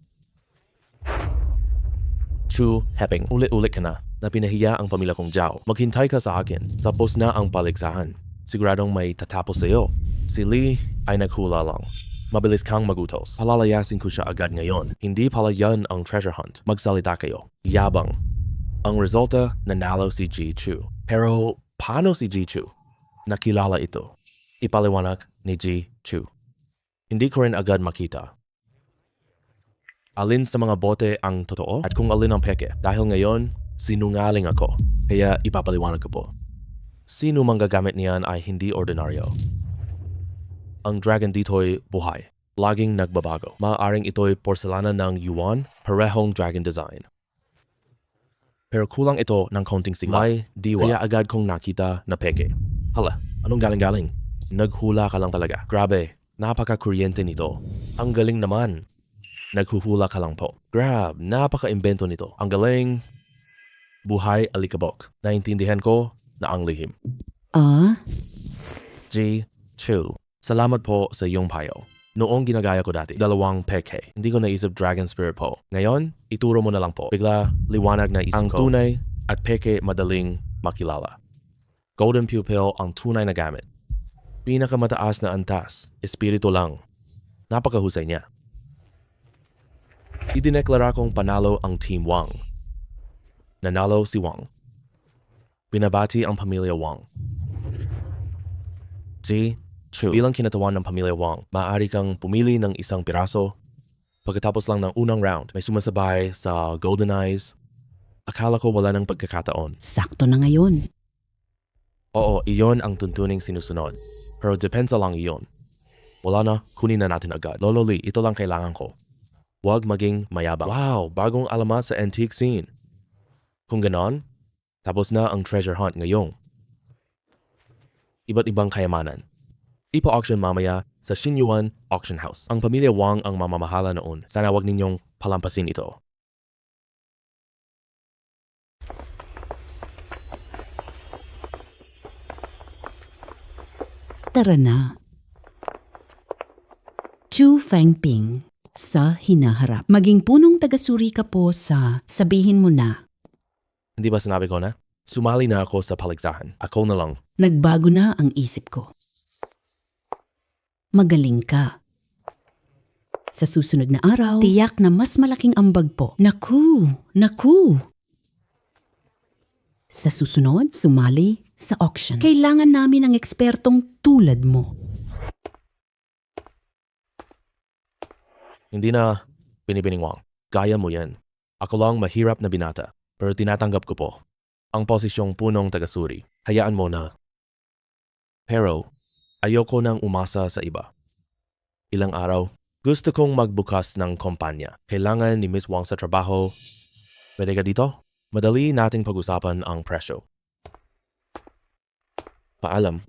Chu Fengping, ulit-ulit ka na. Napinahiya ang pamilya kong Zhao. Maghintay ka sa akin. Tapos na ang paligsahan. Siguradong may tatapos sa'yo. Si Lee ay naghula lang. Mabilis kang magutos. Palalayasin ko siya agad ngayon. Hindi pala yan ang treasure hunt. Magsalita kayo. Yabang. Ang resulta, nanalo si Ji-Chu. Pero paano si Ji-Chu? Nakilala ito. Ipaliwanag ni Ji-Chu. Hindi ko rin agad makita. Alin sa mga bote ang totoo at kung alin ang peke. Dahil ngayon, sinungaling ako. Kaya ipapaliwanag ko po. Sino mang gagamit niyan ay hindi ordinaryo. Ang dragon dito'y buhay. Laging nagbabago. Maaaring ito'y porselana ng Yuan, parehong dragon design. Pero kulang ito ng konting sigla. May diwa. Kaya agad kong nakita na peke. Hala, anong galing-galing? Naghula ka lang talaga. Grabe, napaka-kuryente nito. Ang galing naman. Naghuhula ka lang po. Grab, napaka-imbento nito. Ang galing. Buhay alikabok. Naintindihan ko na ang lihim. G. Chu. Salamat po sa iyong payo. Noong ginagaya ko dati, 2 peke. Hindi ko naisip Dragon Spirit po. Ngayon, ituro mo na lang po. Bigla, liwanag na isip ko. Ang tunay at peke madaling makilala. Golden Pupil ang tunay na gamit. Pinakamataas na antas, espiritu lang. Napakahusay niya. Idineklara kong panalo ang Team Wang. Nanalo si Wang. Binabati ang pamilya Wang. G. Chu. Bilang kinatawan ng pamilya Wang, maaari kang pumili ng isang piraso. Pagkatapos lang ng unang round, may sumasabay sa Golden Eyes. Akala ko wala ng pagkakataon. Sakto na ngayon. Oo, iyon ang tuntuning sinusunod. Pero depensa lang iyon. Wala na, kunin na natin agad. Lolo Lee, ito lang kailangan ko. Huwag maging mayabang. Wow, bagong alamat sa antique scene. Kung ganon, tapos na ang treasure hunt ngayong. Iba't ibang kayamanan. Ipa-auction mamaya sa Xinyuan Auction House. Ang pamilya Wang ang mamamahala noon. Sana wag ninyong palampasin ito. Tara na. Chu Fangping sa hinaharap. Maging punong tagasuri ka po sa sabihin mo na. Hindi ba sinabi ko na? Sumali na ako sa paligsahan. Ako na lang. Nagbago na ang isip ko. Magaling ka. Sa susunod na araw, tiyak na mas malaking ambag po. Naku! Naku! Sa susunod, sumali sa auction. Kailangan namin ng ekspertong tulad mo. Hindi na binibining Wang. Gaya mo yan. Ako lang mahirap na binata. Pero tinatanggap ko po. Ang posisyong punong tagasuri. Hayaan mo na. Pero, ayoko nang umasa sa iba. Ilang araw, gusto kong magbukas ng kumpanya. Kailangan ni Miss Wang sa trabaho. Pwede ka dito? Madali nating pag-usapan ang presyo. Paalam.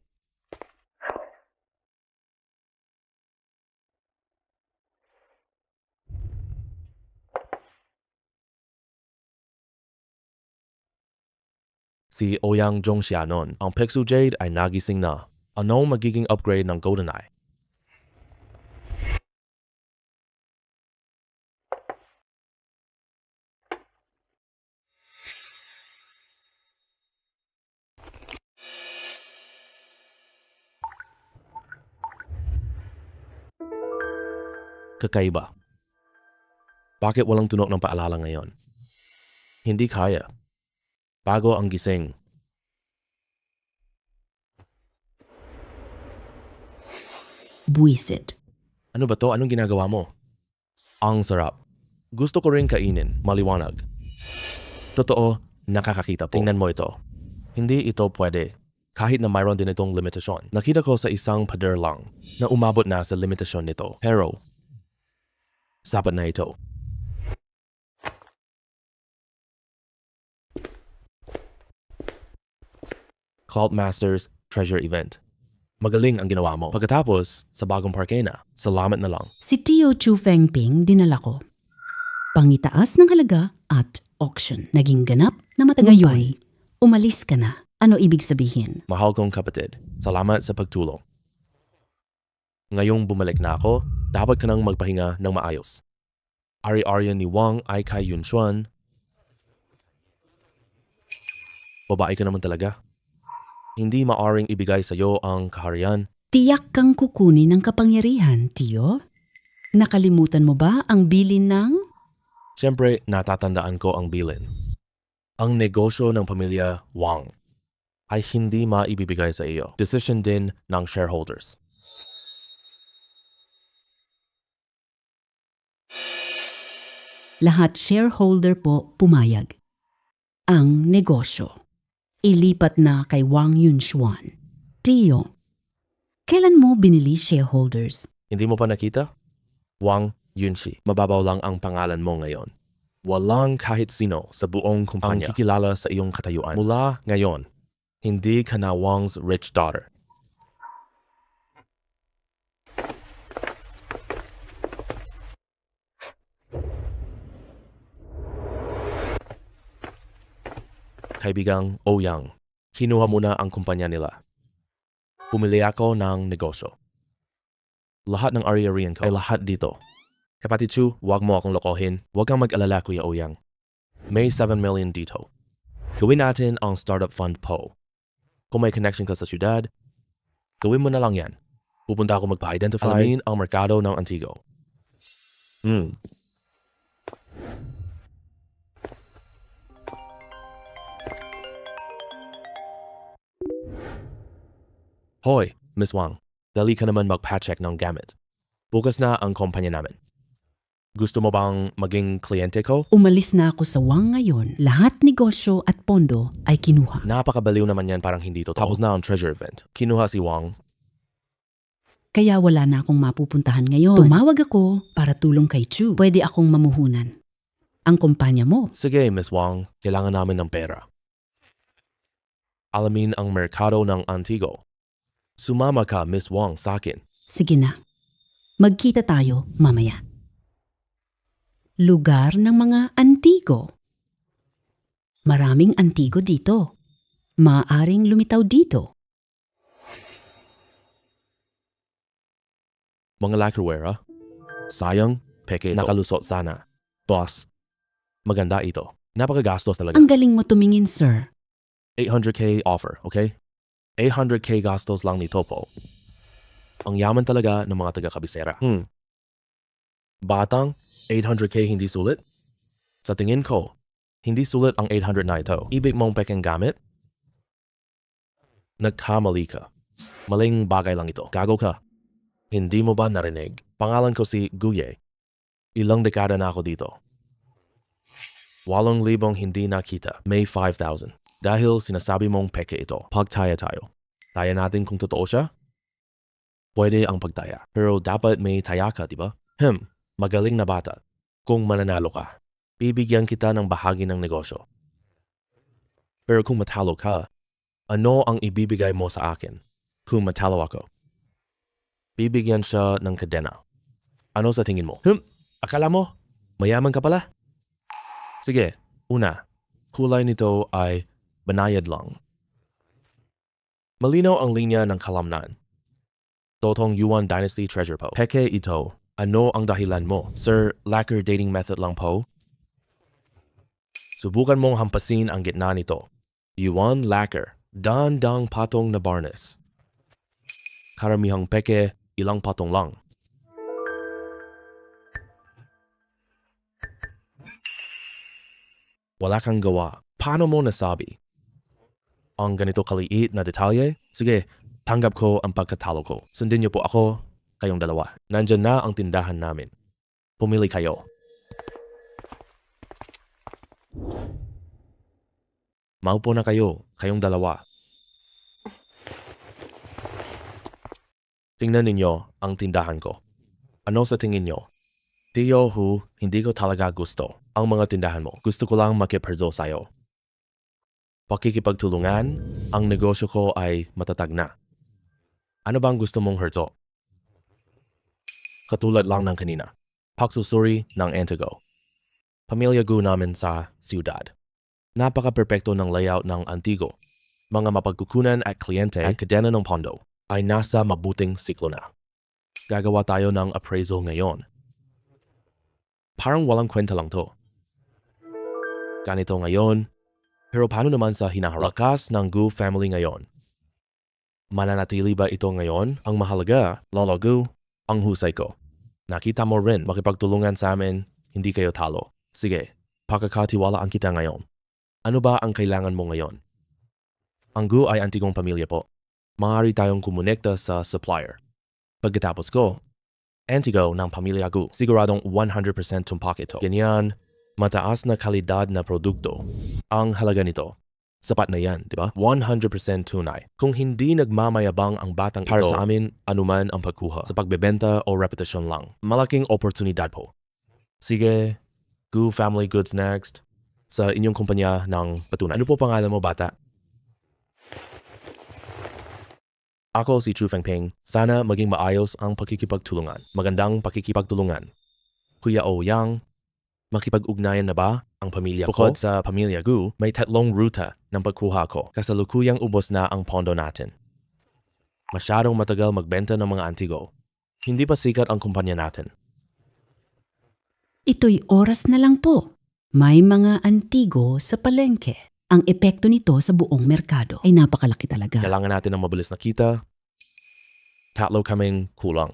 Si Ouyang Zhongxia noon, ang Pixel Jade ay nagising na. Anong magiging upgrade ng GoldenEye? Kakaiba. Bakit walang tunog ng paalala ngayon? Hindi kaya. Bago ang gising. Buwisit. Ano ba to? Anong ginagawa mo? Ang sarap. Gusto ko rin kainin, maliwanag. Totoo, nakakakita po. Tingnan mo ito. Hindi ito pwede. Kahit na mayroon din itong limitasyon. Nakita ko sa isang pader lang na umabot na sa limitasyon nito. Pero, sapat na ito. Cult Masters Treasure Event. Magaling ang ginawa mo. Pagkatapos, sa bagong parke na, salamat na lang. Si Tio Chu Fangping dinala ko. Pangitaas ng halaga at auction. Naging ganap na matagumpay. Umalis ka na. Ano ibig sabihin? Mahal kong kapatid, salamat sa pagtulong. Ngayong bumalik na ako, dapat ka nang magpahinga ng maayos. Ari-arian ni Wang ay kay Yunshuan. Babae ka naman talaga. Hindi maaring ibigay sa iyo ang kaharian. Tiyak kang kukunin ng kapangyarihan, Tio. Nakalimutan mo ba ang bilin ng... Siyempre, natatandaan ko ang bilin. Ang negosyo ng pamilya Wang ay hindi maibibigay sa iyo. Decision din ng shareholders. Lahat shareholder po pumayag. Ang negosyo. Ilipat na kay Wang Yunshuan. Tio, kailan mo binili shareholders? Hindi mo pa nakita? Wang Yunshi. Mababaw lang ang pangalan mo ngayon. Walang kahit sino sa buong kumpanya ang kikilala sa iyong katayuan. Mula ngayon, hindi ka na Wang's rich daughter. Kaibigang Ouyang, kinuha mo na ang kumpanya nila. Pumili ako ng negosyo. Lahat ng ari-arian ko ay lahat dito. Kapatid Chu, huwag mo akong lokohin. Huwag kang mag-alala, Kuya Ouyang. May 7 million dito. Gawin natin ang startup fund po. Kung may connection ka sa syudad, gawin mo na lang yan. Pupunta ako magpa-identify. Alamin ang merkado ng Antigo. Hoy, Miss Wang. Dali ka naman mag-patcheck ng gamit. Bukas na ang kumpanya namin. Gusto mo bang maging kliyente ko? Umalis na ako sa Wang ngayon. Lahat negosyo at pondo ay kinuha. Napakabaliw naman yan, parang hindi totoo. Tapos na ang treasure event. Kinuha si Wang. Kaya wala na akong mapupuntahan ngayon. Tumawag ako para tulong kay Chu. Pwede akong mamuhunan. Ang kumpanya mo. Sige, Miss Wang. Kailangan namin ng pera. Alamin ang merkado ng Antigo. Sumama ka, Miss Wang, sa akin. Sige na. Magkita tayo mamaya. Lugar ng mga Antigo. Maraming Antigo dito. Maaaring lumitaw dito. Mga lacquerware, sayang, peke ito. Nakalusot sana. Boss, maganda ito. Napakagastos talaga. Ang galing mo tumingin, sir. 800k offer, okay? 800k gastos lang nito po. Ang yaman talaga ng mga taga-kabisera. Batang, 800k hindi sulit? Sa tingin ko, hindi sulit ang 800 na ito. Ibig mong pekeng gamit? Nagkamali ka. Maling bagay lang ito. Gago ka. Hindi mo ba narinig? Pangalan ko si Guye. Ilang dekada na ako dito. 8,000 hindi nakita. May 5,000. Dahil sinasabi mong peke ito. Pagtaya tayo. Taya natin kung totoo siya? Pwede ang pagtaya. Pero dapat may taya ka, diba? Magaling na bata. Kung mananalo ka, bibigyan kita ng bahagi ng negosyo. Pero kung matalo ka, ano ang ibibigay mo sa akin? Kung matalo ako, bibigyan siya ng kadena. Ano sa tingin mo? Akala mo, mayaman ka pala? Sige, una, kulay nito ay banayad lang. Malinaw ang linya ng kalamnan. Totong Yuan Dynasty treasure po. Peke ito. Ano ang dahilan mo? Sir, lacquer dating method lang po? Subukan mong hampasin ang gitna nito. Yuan lacquer. Gandang patong na barnes. Karamihang peke, ilang patong lang. Wala kang gawa. Paano mo nasabi? Ang ganito kaliit na detalye? Sige, tanggap ko ang pagkatalo ko. Sundin niyo po ako, kayong dalawa. Nandyan na ang tindahan namin. Pumili kayo. Maupo na kayo, kayong dalawa. Tingnan ninyo ang tindahan ko. Ano sa tingin nyo? Tiyo Hu, hindi ko talaga gusto ang mga tindahan mo. Gusto ko lang makiperzo sa'yo. Pakikipagtulungan, ang negosyo ko ay matatag na. Ano bang gusto mong herzo? Katulad lang ng kanina. Pagsusuri ng Antigo. Pamilya Gu namin sa siyudad. Napaka-perpekto ng layout ng Antigo. Mga mapagkukunan at kliyente at kadena ng pondo ay nasa mabuting siklo na. Gagawa tayo ng appraisal ngayon. Parang walang kwenta lang to. Ganito ngayon, pero paano naman sa hinaharap? Lakas ng Gu family ngayon. Mananatili ba ito ngayon? Ang mahalaga, Lolo Gu, ang husay ko. Nakita mo rin, makipagtulungan sa amin, hindi kayo talo. Sige, pagkakatiwalaan kita ngayon. Ano ba ang kailangan mo ngayon? Ang Gu ay antigong pamilya po. Maaari tayong kumonekta sa supplier. Pagkatapos ko, Antigo ng pamilya Gu. Siguradong 100% tumpak ito. Ganyan, mataas na kalidad na produkto. Ang halaga nito, sapat na yan, di ba? 100% tunay. Kung hindi nagmamayabang ang batang ito, para sa amin, anuman ang pagkuha sa pagbebenta o reputasyon lang. Malaking oportunidad po. Sige, Gu Family Goods next. Sa inyong kumpanya ng patunan. Ano po pangalan mo, bata? Ako si Chu Fengping. Sana maging maayos ang pakikipagtulungan. Magandang pakikipagtulungan. Kuya Ouyang, makipag-ugnayan na ba ang pamilya ko? Bukod sa pamilya Gu, may 3 ruta ng pagkuha ko. Kasalukuyang ubos na ang pondo natin. Masyadong matagal magbenta ng mga antigo. Hindi pa sikat ang kumpanya natin. Ito'y oras na lang po. May mga antigo sa palengke. Ang epekto nito sa buong merkado ay napakalaki talaga. Kailangan natin ng mabilis na kita. 3 kaming kulang.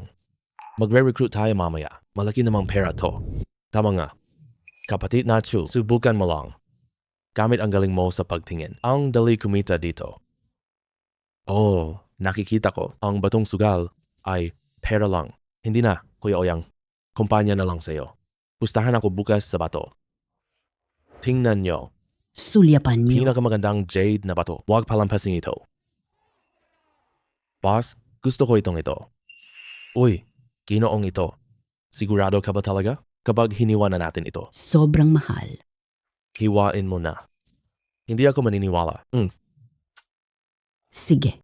Magre-recruit tayo mamaya. Malaki namang pera to. Tama nga. Kapatid na Chu, subukan mo lang. Gamit ang galing mo sa pagtingin. Ang dali kumita dito. Oh, nakikita ko. Ang batong sugal ay pera lang. Hindi na, Kuya Ouyang. Kumpanya na lang sa'yo. Pustahan ako bukas sa bato. Tingnan nyo. Sulyapan niyo. Pinakamagandang jade na bato. Huwag palampasin ito. Boss, gusto ko ito. Uy, ginoong ito. Sigurado ka ba talaga? Kapag hiniwa na natin ito, Sobrang mahal. hiwain mo na. Hindi ako maniniwala. Sige.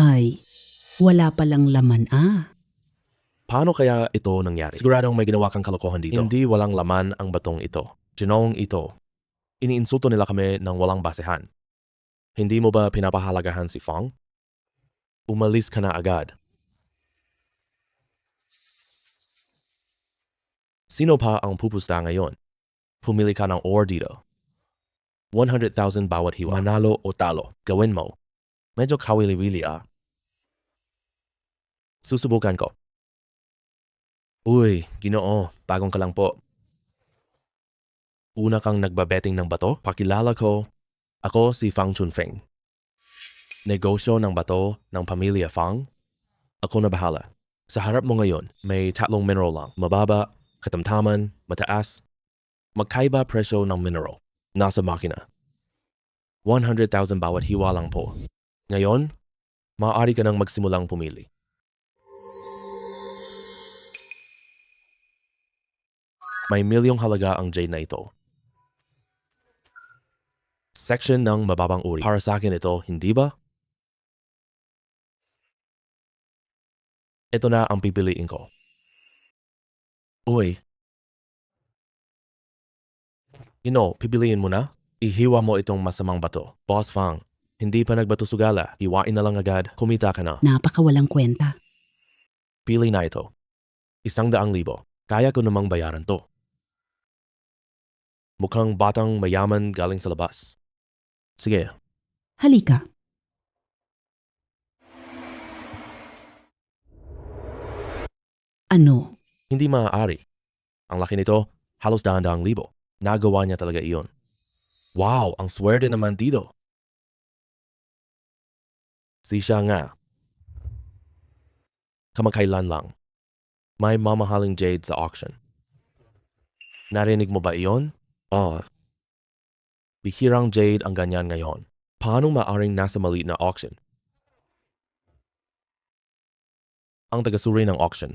Ay, wala palang laman Paano kaya ito nangyari? Siguradong may ginawa kang kalokohan dito. Hindi walang laman ang batong ito. Ginoong ito. Iniinsulto nila kami ng walang basehan. Hindi mo ba pinapahalagahan si Fong? Umalis ka na agad. Sino pa ang pupusta ngayon? Pumili ka ng ore dito. 100,000 bawat hiwa. Manalo o talo. Gawin mo. Medyo kawili-wili Susubukan ko. Uy, Ginoo, bagong ka lang po. Una kang nagbabeting ng bato? Pakilala ko. Ako si Fang Chunfeng. Negosyo ng bato ng pamilya Fang. Ako na bahala. Sa harap mo ngayon, may 3 mineral lang. Mababa, katamtaman, mataas. Magkaiba presyo ng mineral. Nasa makina. 100,000 bawat hiwa lang po. Ngayon, maaari ka nang magsimulang pumili. May milyong halaga ang jade na ito. Section ng mababang uri. Para sa akin ito, hindi ba? Ito na ang pipiliin ko. Uy. Pipiliin mo na? Ihiwa mo itong masamang bato. Boss Fang, hindi pa nagbato sugala. Hiwain na lang agad. Kumita ka na. Napakawalang kwenta. Pili na ito. 100,000. Kaya ko namang bayaran to. Mukhang batang mayaman galing sa labas. Sige. Halika. Ano? Hindi maaari. Ang laki nito, halos 100,000. Nagawa niya talaga iyon. Wow, ang swerte naman dito. Siya nga. Kamakailan lang. May mamahaling jade sa auction. Narinig mo ba iyon? Bihirang jade ang ganyan ngayon. Paano maaring nasa maliit na auction? Ang tagasuri ng auction.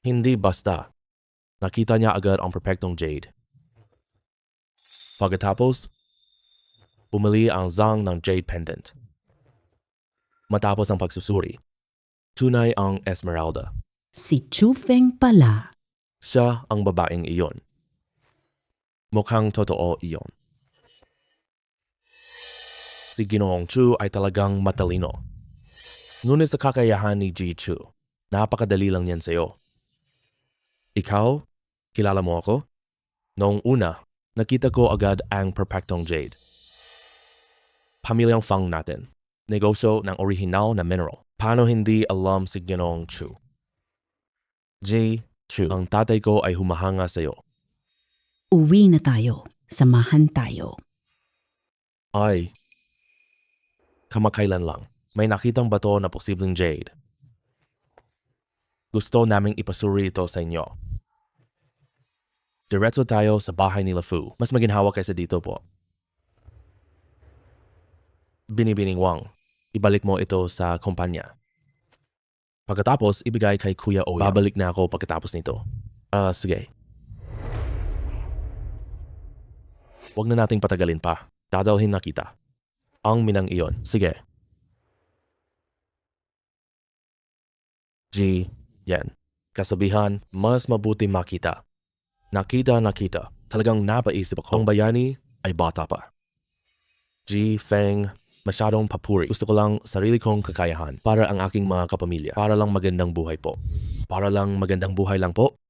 Hindi basta. Nakita niya agad ang perpektong jade. Pagkatapos, bumili ang zang ng jade pendant. Matapos ang pagsusuri, tunay ang Esmeralda. Si Chu Feng pala. Siya ang babaeng iyon. Mukhang totoo iyon. Si Ginoong Chu ay talagang matalino. Ngunit sa kakayahan ni Ji Chu, napakadali lang yan sa'yo. Ikaw, kilala mo ako? Noong una, nakita ko agad ang perpektong jade. Pamilyang Fang natin. Negosyo ng orihinal na mineral. Paano hindi alam si Ginoong Chu? Ji Chu, ang tatay ko ay humahanga sa'yo. Uwi na tayo. Samahan tayo. Ay, kamakailan lang. May nakitang bato na posibleng jade. Gusto naming ipasuri ito sa inyo. Diretso tayo sa bahay nila Fu. Mas maginhawa kaysa dito po. Binibining Wang, ibalik mo ito sa kumpanya. Pagkatapos, ibigay kay Kuya Oya. Babalik na ako pagkatapos nito. Sige. Huwag na nating patagalin pa. Dadalhin na kita. Ang minang iyon. Sige. G. Yan. Kasabihan, mas mabuti makita. Nakita. Talagang napaisip ako. Ang bayani ay bata pa. G. Feng. Masyadong papuri. Gusto ko lang sarili kong kakayahan para ang aking mga kapamilya. Para lang magandang buhay po. Para lang magandang buhay lang po.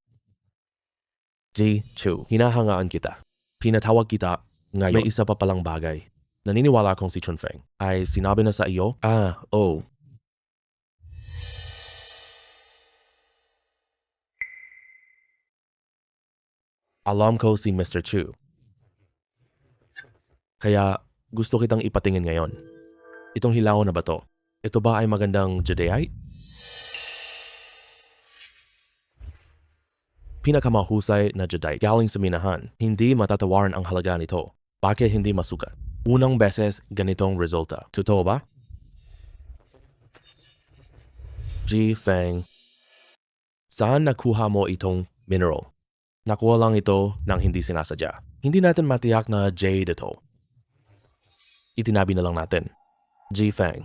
G. Chu. Hinahangaan kita. Pinatawag kita ngayon. May isa pa palang bagay. Naniniwala akong si Chunfeng ay sinabi na sa iyo? Oo. Alam ko si Mr. Chu. Kaya gusto kitang ipatingin ngayon. Itong hilaw na ba to? Ito ba ay magandang jadeite? Pinakamahusay na jadeite galing sa minahan. Hindi matatawaran ang halaga nito. Bakit hindi masukat? Unang beses ganitong resulta. Totoo ba? G. Feng. Saan nakuha mo itong mineral? Nakuha lang ito nang hindi sinasadya. Hindi natin matiyak na jade ito. Itinabi na lang natin. G. Feng.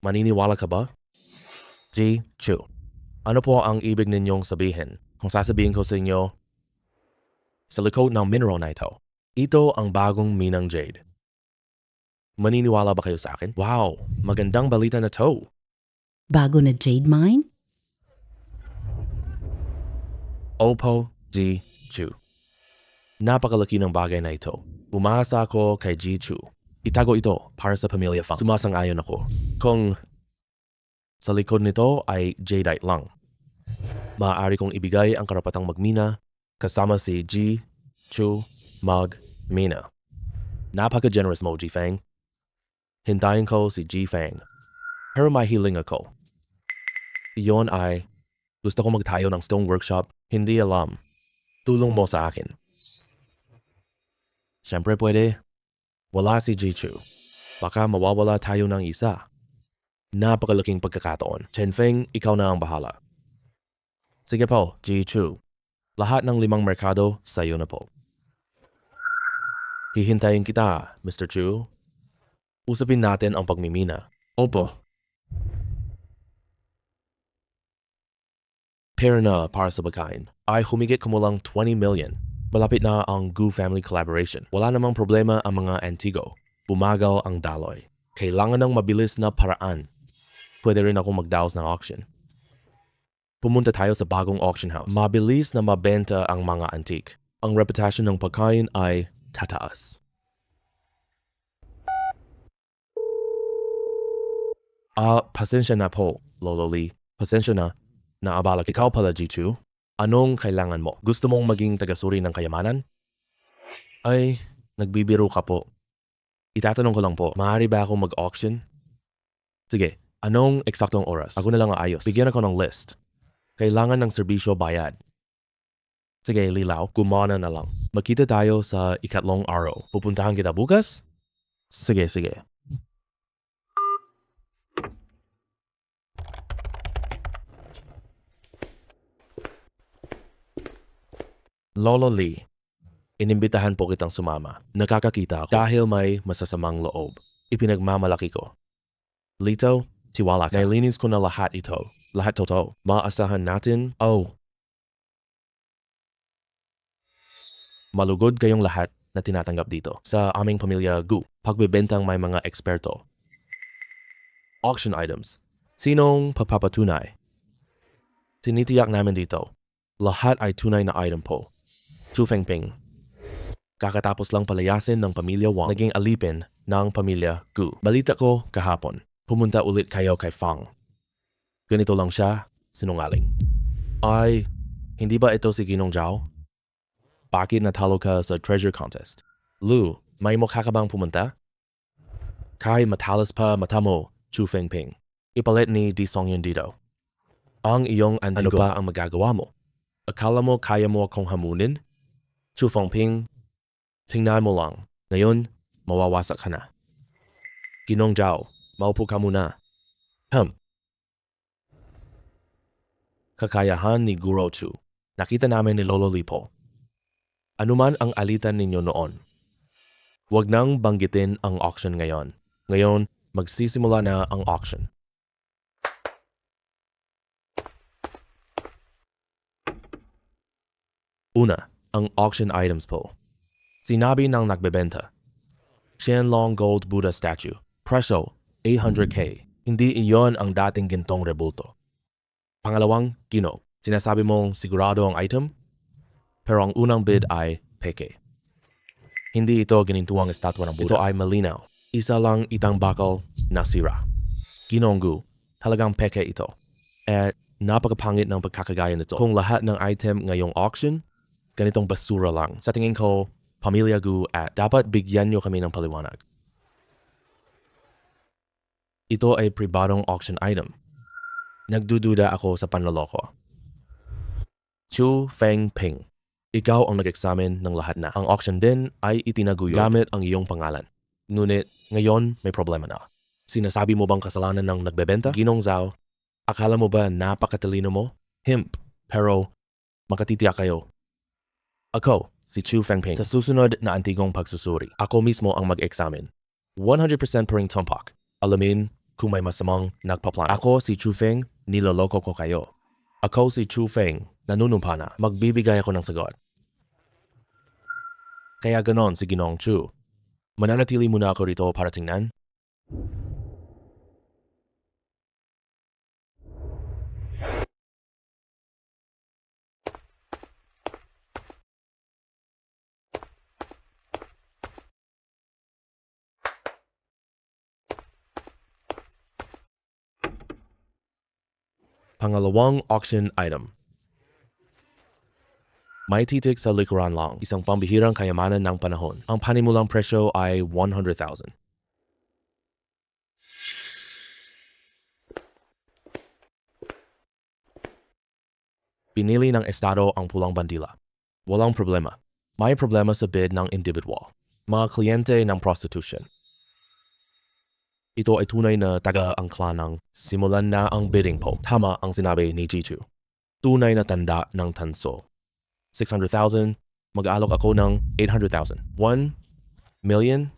Maniniwala ka ba? G. Chu. Ano po ang ibig ninyong sabihin? Kung sasabihin ko sa inyo, sa likod ng mineral na ito ang bagong minang jade. Maniniwala ba kayo sa akin? Wow, magandang balita na to. Bago na jade mine? Opo, G. Chu. Napakalaki ng bagay na ito. Umasa ako kay G. Chu. Itago ito para sa pamilya Fang. Sumasang-ayon ako. Kung sa likod nito ay jadeite lang, maaari kong ibigay ang karapatang magmina kasama si G. Chu magmina. Napaka-generous mo, G. Feng. Hintayin ko si G. Feng. Pero may hiling ako. Iyon ay gusto ko magtayo ng stone workshop. Hindi alam. Tulong mo sa akin. Siyempre pwede. Wala si G. Chu. Baka mawawala tayo ng isa. Napakalaking pagkakataon. Chen Feng, ikaw na ang bahala. Sige po, G. Chu. Lahat ng 5 merkado sa iyo na po. Hihintayin kita, Mr. Chu. Usapin natin ang pagmimina. Opo. Pera na para sa pagkain ay humigit kumulang 20 million. Malapit na ang Gu family collaboration. Wala namang problema ang mga Antigo. Bumagal ang daloy. Kailangan ng mabilis na paraan. Pwede rin ako magdaos ng auction. Pumunta tayo sa bagong auction house. Mabilis na mabenta ang mga antique. Ang reputasyon ng pagkain ay tataas. Pasensya na po, Lolo Lee. Pasensya na. Naabala. Ikaw pala, G. Chu. Anong kailangan mo? Gusto mong maging tagasuri ng kayamanan? Ay, nagbibiro ka po. Itatanong ko lang po, maaari ba akong mag-auction? Sige, anong eksaktong oras? Ako na lang aayos. Bigyan ako ng list. Kailangan ng serbisyo bayad. Sige, Lilaw, kumana na lang. Magkita tayo sa 2 araw. Pupuntahan kita bukas? Sige. Lolo Lee, inimbitahan po kitang sumama. Nakakakita ako dahil may masasamang loob. Ipinagmamalaki ko. Lito, tiwala ka. Nailinis ko na lahat ito. Lahat totoo. Maasahan natin. Malugod kayong lahat na tinatanggap dito sa aming pamilya Gu. Pagbebentang may mga eksperto. Auction items. Sinong pagpapatunay? Tinitiyak namin dito. Lahat ay tunay na item po. Chu Fengping. Kakatapos lang palayasin ng pamilya Wang, naging alipin ng pamilya Gu. Balita ko kahapon, pumunta ulit kayo kay Fang. Ganito lang siya, sinungaling. Ay, hindi ba ito si Ginong Zhao? Bakit natalo ka sa treasure contest? Lu, may mukha ka bang pumunta? Kay matalas pa mata mo, Chu Fengping. Ipalit ni Di Songyun dito. Ang iyong antigo. Ano pa ang magagawa mo? Akala mo kaya mo akong hamunin? Chu Fengping, tingnan mo lang. Ngayon, mawawasak ka na. Ginong Zhao, maupo ka muna. Kakayahan ni Guro Chu. Nakita namin ni Lolo Lipo. Anuman ang alitan ninyo noon, huwag nang banggitin ang auction ngayon. Ngayon, magsisimula na ang auction. Una, ang auction items po. Sinabi ng nagbebenta. Qianlong Gold Buddha Statue. Presyo, 800K. Hindi iyon ang dating gintong rebulto. Pangalawang, Gino. Sinasabi mong sigurado ang item? Pero ang unang bid ay peke. Hindi ito ginintuang estatwa ng Buddha. Ito ay malinaw. Isa lang itang bakal na sira. Ginonggu, talagang peke ito. At napakapangit ng pagkakagaya nito. Kung lahat ng item ngayong auction, ganitong basura lang. Sa tingin ko, Pamilya Gu at dapat bigyan nyo kami ng paliwanag. Ito ay pribadong auction item. Nagdududa ako sa panloloko. Chu Feng Ping. Ikaw ang nag-examine ng lahat na. Ang auction din ay itinaguyo gamit ang iyong pangalan. Ngunit ngayon may problema na. Sinasabi mo bang kasalanan ng nagbebenta? Ginong Zhao, akala mo ba napakatalino mo? Himp, pero makatitiyak kayo. Ako, si Chu Fengping. Sa susunod na antigong pagsusuri, ako mismo ang mag-examine. 100% pa ring tumpak. Alamin kung may masamang nagpaplano. Ako si Chu Feng, niloloko ko kayo. Ako si Chu Feng, nanunumpa na. Magbibigay ako ng sagot. Kaya ganon si Ginong Chu. Mananatili muna ako rito para tingnan. Pangalawang auction item. May titik sa likuran lang, isang pambihirang kayamanan ng panahon. Ang panimulang presyo ay 100,000. Pinili ng estado ang pulang bandila. Walang problema. May problema sa bid ng individual. Mga kliyente ng prostitution. Ito ay tunay na taga-angkla ng simulan na ang bidding po. Tama ang sinabi ni Jichu. Tunay na tanda ng tanso. 600,000, mag-aalok ako ng 800,000. 1 million?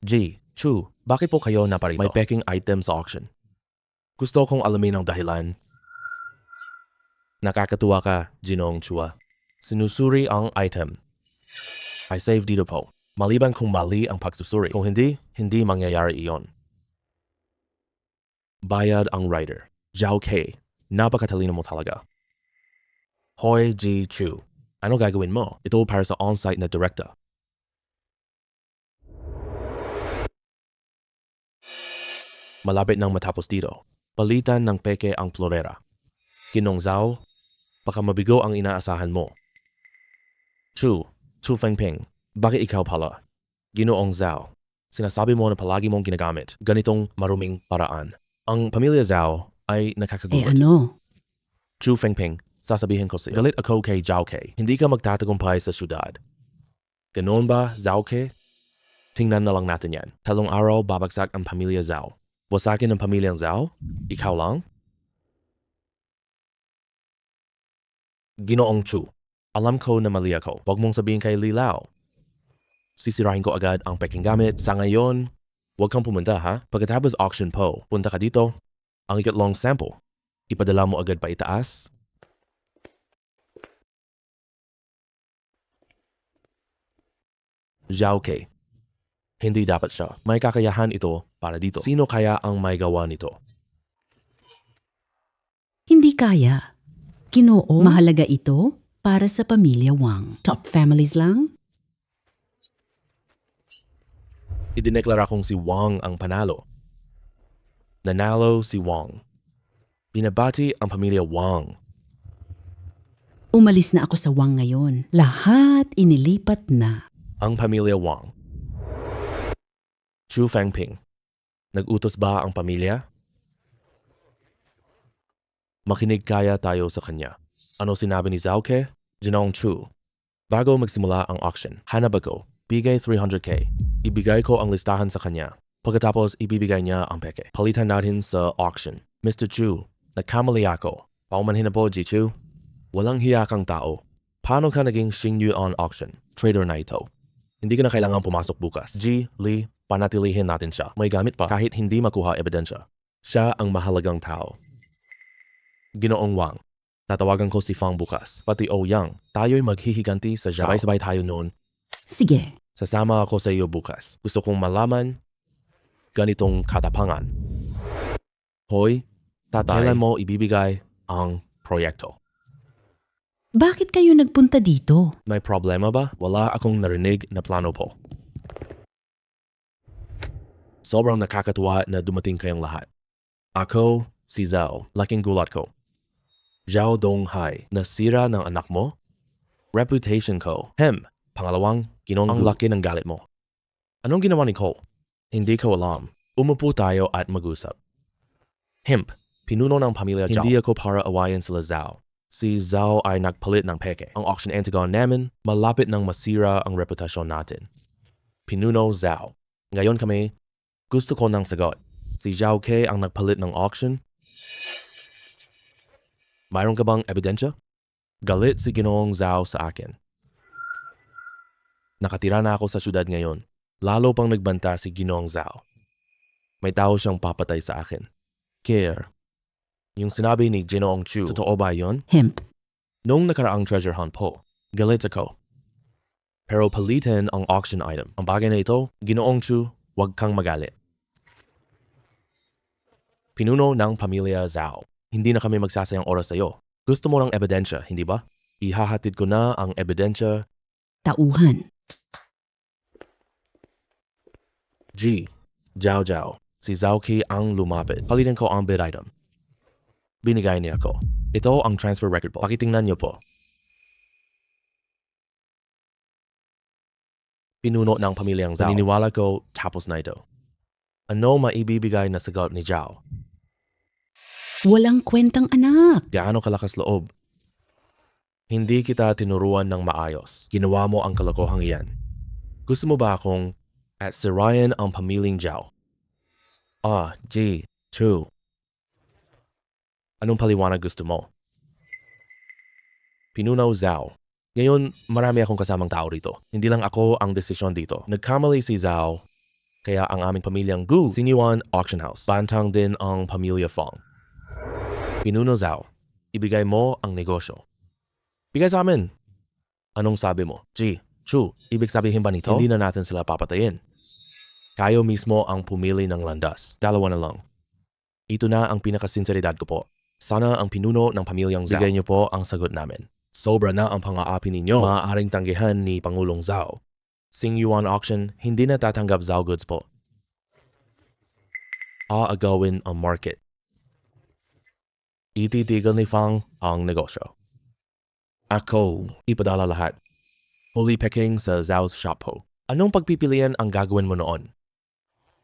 G. Chu, bakit po kayo naparito? May peking item sa auction. Gusto kong alamin ang dahilan. Nakakatuwa ka, Ginong Chua. Sinusuri ang item. I save dito po. Maliban kung mali ang pagsusuri. Kung hindi, hindi mangyayari iyon. Bayad ang rider. Zhao K. Napakatalino mo talaga. Hoy Ji Chu. Ano gagawin mo? Ito para sa on-site na direkta. Malapit nang matapos dito. Palitan ng peke ang florera. Ginong Zhao, baka mabigo ang inaasahan mo. Chu Fengping, bakit ikaw pala? Ginoong Zhao, sinasabi mo na palagi mong ginagamit ganitong maruming paraan. Ang pamilya Zhao ay nakakagulat. ano? Chu Fengping, sasabihin ko sa'yo, galit ako kay Zhao Ke. Hindi ka magtatagumpay sa syudad. Ganoon ba, Zhao Ke? Tingnan na lang natin yan. Talong araw babagsak ang pamilya Zhao. Wasakin ang pamilyang Zhao? Ikaw lang? Ginoong Chu, alam ko na mali ako. Huwag mong sabihin kay Lilao. Sisirahin ko agad ang peking gamit. Sa ngayon, huwag kang pumunta ha. Pagkatapos auction po, punta ka dito. Ang ikatlong sample, ipadala mo agad pa itaas. Zhao Ke. Hindi dapat siya. May kakayahan ito para dito. Sino kaya ang may gawa nito? Hindi kaya. Ginoo, mahalaga ito para sa pamilya Wang. Top families lang? Idineklara kong si Wang ang panalo. Nanalo si Wang. Binabati ang pamilya Wang. Umalis na ako sa Wang ngayon. Lahat inilipat na. Ang pamilya Wang. Chu Fengping. Nag-utos ba ang pamilya? Makinig kaya tayo sa kanya. Ano sinabi ni Zhao? Ginoong Chu. Bago magsimula ang auction, hanap ako. Bigay 300k. Ibigay ko ang listahan sa kanya. Pagkatapos ibibigay niya ang peke. Palitan natin sa auction. Mr. Chu, nagkamali ako. Paumanhin na po, G. Chu. Walang hiya kang tao. Paano ka naging Xingyu on auction? Trader na ito. Hindi ka na kailangang pumasok bukas. G. Lee, panatilihin natin siya. May gamit pa kahit hindi makuha ebidensya. Siya ang mahalagang tao. Ginoong Wang, tatawagan ko si Fang bukas. Pati Ouyang, tayo'y maghihiganti sa Zhao. Sabay-sabay tayo noon. Sige. Sasama ako sa iyo bukas. Gusto kong malaman ganitong katapangan. Hoy, tatay, kailan mo ibibigay ang proyekto? Bakit kayo nagpunta dito? May problema ba? Wala akong narinig na plano po. Sobrang nakakatuwa na dumating kayong lahat. Ako, si Zhao, laking gulat ko. Zhao Donghai, nasira ng anak mo? Reputation ko. Pangalawang, ang laki ng galit mo. Anong ginawa ni Cole? Hindi ko alam. Umupo tayo at mag-usap. Pinuno ng pamilya Zhao. Hindi ako para awayan sila Zhao. Si Zhao ay nagpalit ng peke. Ang auction antigon namin, malapit nang masira ang reputasyon natin. Pinuno Zhao. Ngayon kami, gusto ko ng sagot. Si Zhao Ke ang nagpalit ng auction? Mayroon ka bang ebidensya? Galit si Ginoong Zhao sa akin. Nakatira na ako sa syudad ngayon. Lalo pang nagbanta si Ginoong Zhao. May tao siyang papatay sa akin. Care. Yung sinabi ni Ginoong Chu, totoo ba yun? Noong nakaraang treasure hunt po, galit ako. Pero palitin ang auction item. Ang bagay na ito, Ginoong Chu, huwag kang magalit. Pinuno ng pamilya Zhao. Hindi na kami magsasayang oras sa iyo. Gusto mo ng ebidensya, hindi ba? Ihahatid ko na ang ebidensya. Tauhan. G. Zhao. Si Zhao Ki ang lumapit. Palitin ko ang bid item. Binigay niya ako. Ito ang transfer record po. Pakitingnan niyo po. Pinuno ng pamilyang Zhao. Naniniwala ko tapos na ito. Ano maibibigay na sagot ni Zhao? Walang kwentang anak. Gaano kalakas loob? Hindi kita tinuruan ng maayos. Ginawa mo ang kalokohang iyan. Gusto mo ba akong at sirayan ang pamilyang Zhao? G. Chu. Anong paliwanag gusto mo? Pinuno Zhao. Ngayon, marami akong kasamang tao rito. Hindi lang ako ang desisyon dito. Nagkamali si Zhao, kaya ang aming pamilyang Gu, Sinyuan Auction House. Bantang din ang pamilya Fong. Pinuno Zhao, ibigay mo ang negosyo. Bigay sa amin. Anong sabi mo? G. Chu, ibig sabihin ba nito? Hindi na natin sila papatayin. Kayo mismo ang pumili ng landas. Dalawa na lang. Ito na ang pinakasinseridad ko po. Sana ang pinuno ng pamilyang Zhao. Bigay niyo po ang sagot namin. Sobra na ang pang-aapi ninyo. Maaaring tanggihan ni Pangulong Zhao. Sinyuan Auction, hindi na tatanggap Zhao goods po. Aagawin ang market. Ititigil ni Fang ang negosyo. Ako, ipadala lahat. Huli packing sa Zhao's shop po. Anong pagpipilian ang gagawin mo noon?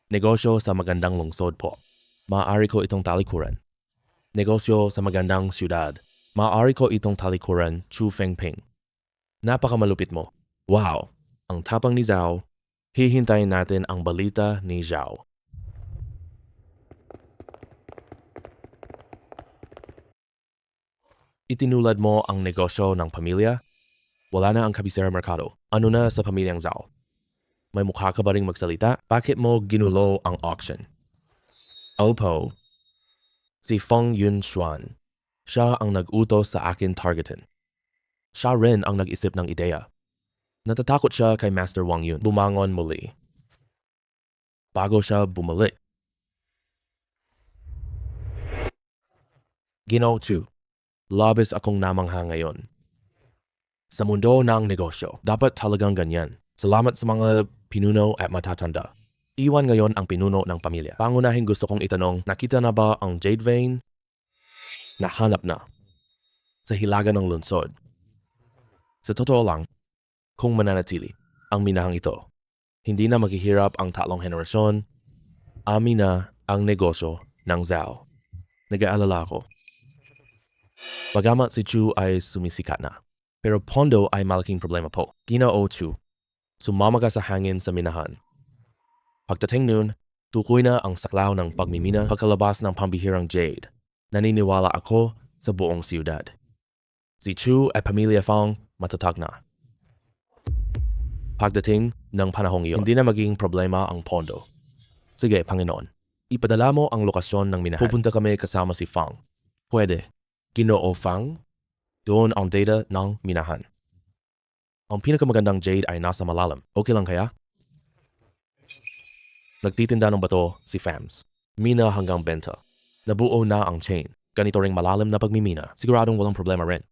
Negosyo sa magandang lungsod po. Maaari ko itong talikuran. Negosyo sa magandang siyudad. Maaari ko itong talikuran, Chu Fengping. Napakamalupit mo. Wow! Ang tapang ni Zhao. Hihintayin natin ang balita ni Zhao. Itinulad mo ang negosyo ng pamilya? Wala na ang kabisera merkado. Ano na sa pamilyang Zhao? May mukha ka ba ring magsalita? Bakit mo ginulo ang auction? Opo. Si Feng Yunshuan. Siya ang nag-utos sa akin targetin. Siya rin ang nag-isip ng ideya. Natatakot siya kay Master Wang Yun. Bumangon muli. Bago siya bumalik. Ginoong Chu, labis akong namangha ngayon. Sa mundo ng negosyo, dapat talagang ganyan. Salamat sa mga pinuno at matatanda. Iwan ngayon ang pinuno ng pamilya. Pangunahin gusto kong itanong, nakita na ba ang Jade Vein? Nahanap na. Sa hilaga ng lungsod. Sa totoo lang, kung mananatili ang minahang ito, hindi na maghihirap ang tatlong henerasyon. Amin na ang negosyo ng Zhao. Nag-aalala ako. Bagamat si Chu ay sumisikat na. Pero Pondo ay malaking problema po. Ginoo Chu, sumama ka sa hangin sa minahan. Pagdating nun, tukoy na ang saklaw ng pagmimina pagkalabas ng pambihirang Jade. Naniniwala ako sa buong siyudad. Si Chu at Pamilya Fang matatag na. Pagdating ng panahong iyon, hindi na maging problema ang Pondo. Sige, Panginoon, ipadala mo ang lokasyon ng minahan. Pupunta kami kasama si Fang. Pwede. Ginoo Fang, doon ang data ng minahan. Ang pinakamagandang Jade ay nasa malalim. Okay lang kaya? Nagtitinda ng bato si Fams. Mina hanggang benta. Nabuo na ang chain. Ganito ring malalim na pagmimina. Siguradong walang problema rin.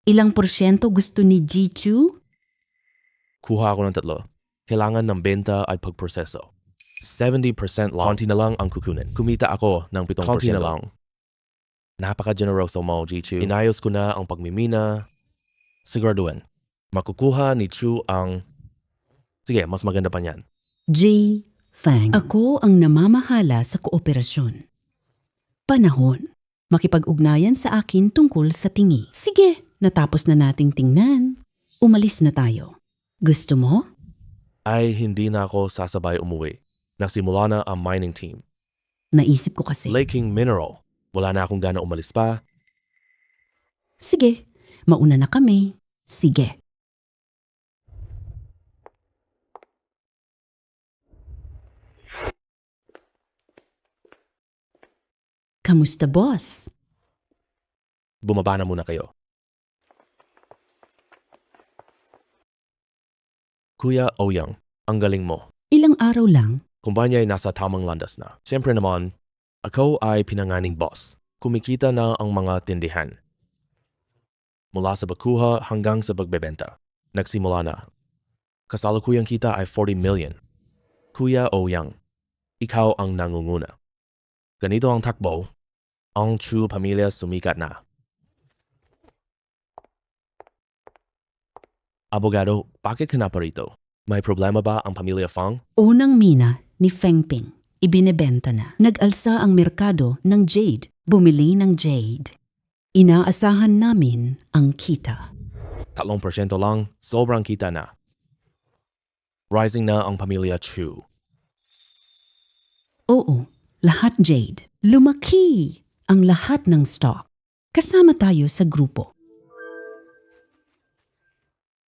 Ilang porsyento gusto ni Ji-Chu? Kuha ako ng 3. Kailangan ng benta ay pagproseso. 70% lang. Konti na lang ang kukunin. Kumita ako ng 7%. Konti na lang. Napaka-generoso mo, Ji-Chu. Inayos ko na ang pagmimina. Siguraduhin. Makukuha ni Chu ang... Sige, mas maganda pa niyan. J. Fang. Ako ang namamahala sa kooperasyon. Panahon. Makipag-ugnayan sa akin tungkol sa tingi. Sige, natapos na nating tingnan. Umalis na tayo. Gusto mo? Ay, hindi na ako sasabay umuwi. Nagsimula na ang mining team. Naisip ko kasi. Laking mineral. Wala na akong gana umalis pa. Sige, mauna na kami. Sige. Kamusta, boss? Bumaba na muna kayo. Kuya Ouyang, ang galing mo. Ilang araw lang. Kumpanya ay nasa tamang landas na. Siyempre naman, ako ay pinanganing boss. Kumikita na ang mga tindihan. Mula sa bakuha hanggang sa pagbebenta. Nagsimula na. Kasalukuyang kita ay 40 million. Kuya Ouyang, ikaw ang nangunguna. Ganito ang takbo. Ang Chu pamilya sumikat na. Abogado, bakit ka na parito? May problema ba ang pamilya Fang? Unang mina ni Feng Ping. Ibinebenta na. Nag-alsa ang merkado ng Jade. Bumili ng Jade. Inaasahan namin ang kita. 3% lang, sobrang kita na. Rising na ang pamilya Chu. Oo, lahat Jade. Lumaki ang lahat ng stock. Kasama tayo sa grupo.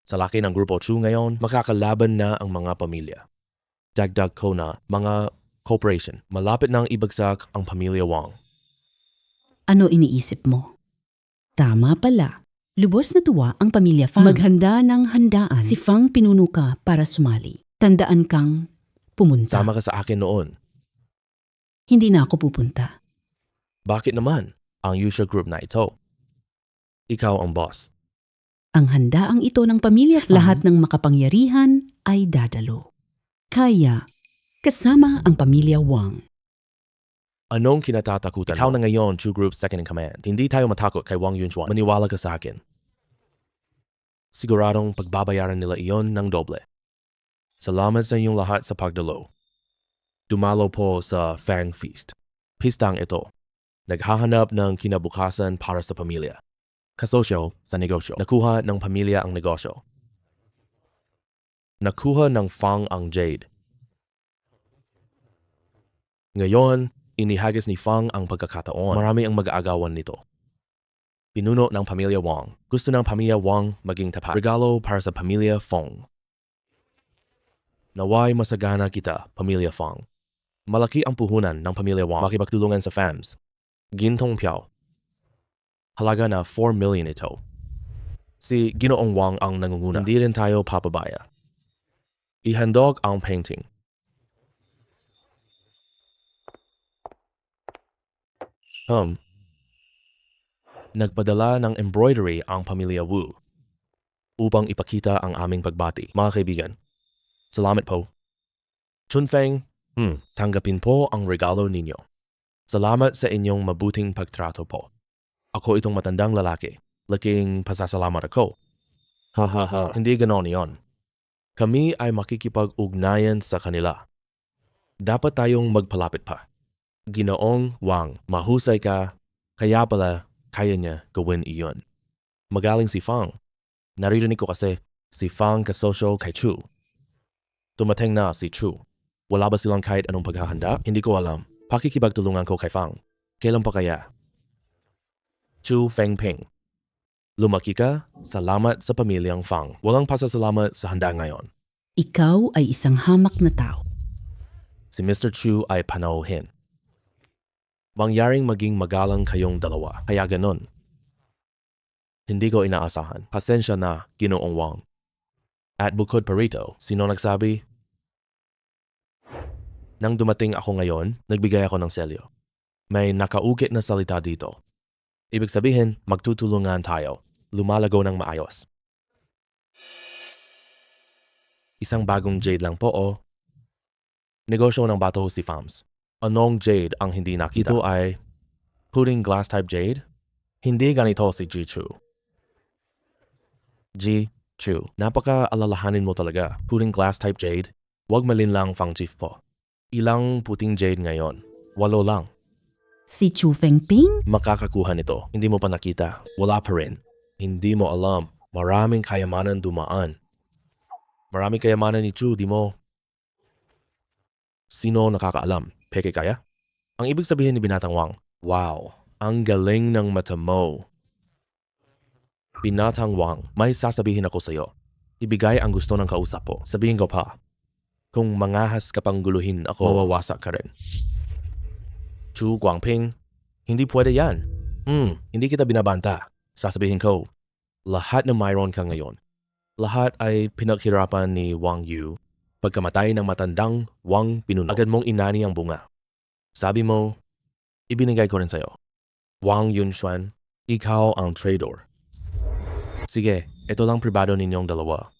Sa laki ng Grupo Chu ngayon, makakalaban na ang mga pamilya. Dagdag ko na, mga corporation, malapit nang ibagsak ang pamilya Wang. Ano iniisip mo? Tama pala. Lubos na tuwa ang pamilya Fang. Maghanda ng handaan. Si Fang pinuno ka para sumali. Tandaan kang pumunta. Sama ka sa akin noon. Hindi na ako pupunta. Bakit naman? Ang user group na ito. Ikaw ang boss. Ang handaang ito ng pamilya Fang, lahat ng makapangyarihan ay dadalo. Kaya, kasama ang pamilya Wang. Anong kinatatakutan Ikaw na ngayon, Chu Group Second in Command. Hindi tayo matakot kay Wang Yunchuan. Maniwala ka sa akin. Siguradong pagbabayaran nila iyon ng doble. Salamat sa inyong lahat sa pagdalo. Dumalo po sa Fang Feast. Pistang ito. Naghahanap ng kinabukasan para sa pamilya. Kasosyo sa negosyo. Nakuha ng pamilya ang negosyo. Nakuha ng Fang ang Jade. Ngayon, inihagis ni Fang ang pagkakataon. Marami ang mag-aagawan nito. Pinuno ng pamilya Wang. Gusto ng pamilya Wang maging tapat. Regalo para sa pamilya Fong. Naway masagana kita, pamilya Fang. Malaki ang puhunan ng pamilya Wang. Makipagtulungan sa fams. Gintong Piao. Halaga na 4 million ito. Si Ginoong Wang ang nangunguna. Hindi rin tayo papabaya. Ihandog ang painting. Nagpadala ng embroidery ang pamilya Wu upang ipakita ang aming pagbati. Mga kaibigan, salamat po. Chunfeng, tanggapin po ang regalo ninyo. Salamat sa inyong mabuting pagtrato po. Ako itong matandang lalaki. Laking pasasalamat ako. Hindi ganon yon. Kami ay makikipag-ugnayan sa kanila. Dapat tayong magpalapit pa. Ginoong Wang, mahusay ka, kaya pala kaya niya gawin iyon. Magaling si Fang. Naririnig ko kasi si Fang kasosyo kay Chu. Tumating na si Chu. Wala ba silang kahit anong paghahanda? Hindi ko alam. Pakikipagtulungan ko kay Fang. Kailan pa kaya? Chu Fengping. Lumaki ka, salamat sa pamilyang Fang. Walang pasasalamat sa handa ngayon. Ikaw ay isang hamak na tao. Si Mr. Chu ay panauhin. Mangyaring maging magalang kayong dalawa, kaya ganon. Hindi ko inaasahan. Pasensya na, Ginoong Wang. At bukod pa rito, sino nagsabi? Nang dumating ako ngayon, nagbigay ako ng selyo. May nakaukit na salita dito. Ibig sabihin, magtutulungan tayo. Lumalago ng maayos. Isang bagong jade lang po o. Negosyo ng bato si Fams. Anong jade ang hindi nakita? Ito ay pudding glass type jade? Hindi ganito si Ji Chu. Ji Chu, napaka-alalahanin mo talaga. Pudding glass type jade? Huwag malinlang Fang Chief po. Ilang puting jade ngayon? 8 lang. Si Chu Fengping? Makakakuha nito. Hindi mo pa nakita. Wala pa rin. Hindi mo alam. Maraming kayamanan dumaan. Maraming kayamanan ni Chu, di mo. Sino nakakaalam? Peke kaya? Ang ibig sabihin ni Binatang Wang, wow, ang galing ng mata mo. Binatang Wang, may sasabihin ako sa'yo. Ibigay ang gusto ng kausap po. Sabihin ko pa, kung mangahas ka pang guluhin ako, mawawasak ka rin. Chu Guangping, hindi pwede yan. Hindi kita binabanta. Sasabihin ko, lahat na mayroon ka ngayon. Lahat ay pinaghirapan ni Wang Yu. Pagkamatay ng matandang Wang Pinuno, agad mong inani ang bunga. Sabi mo, ibinigay ko rin sa'yo. Wang Yunshuan, ikaw ang traitor. Sige, ito lang pribado ninyong dalawa.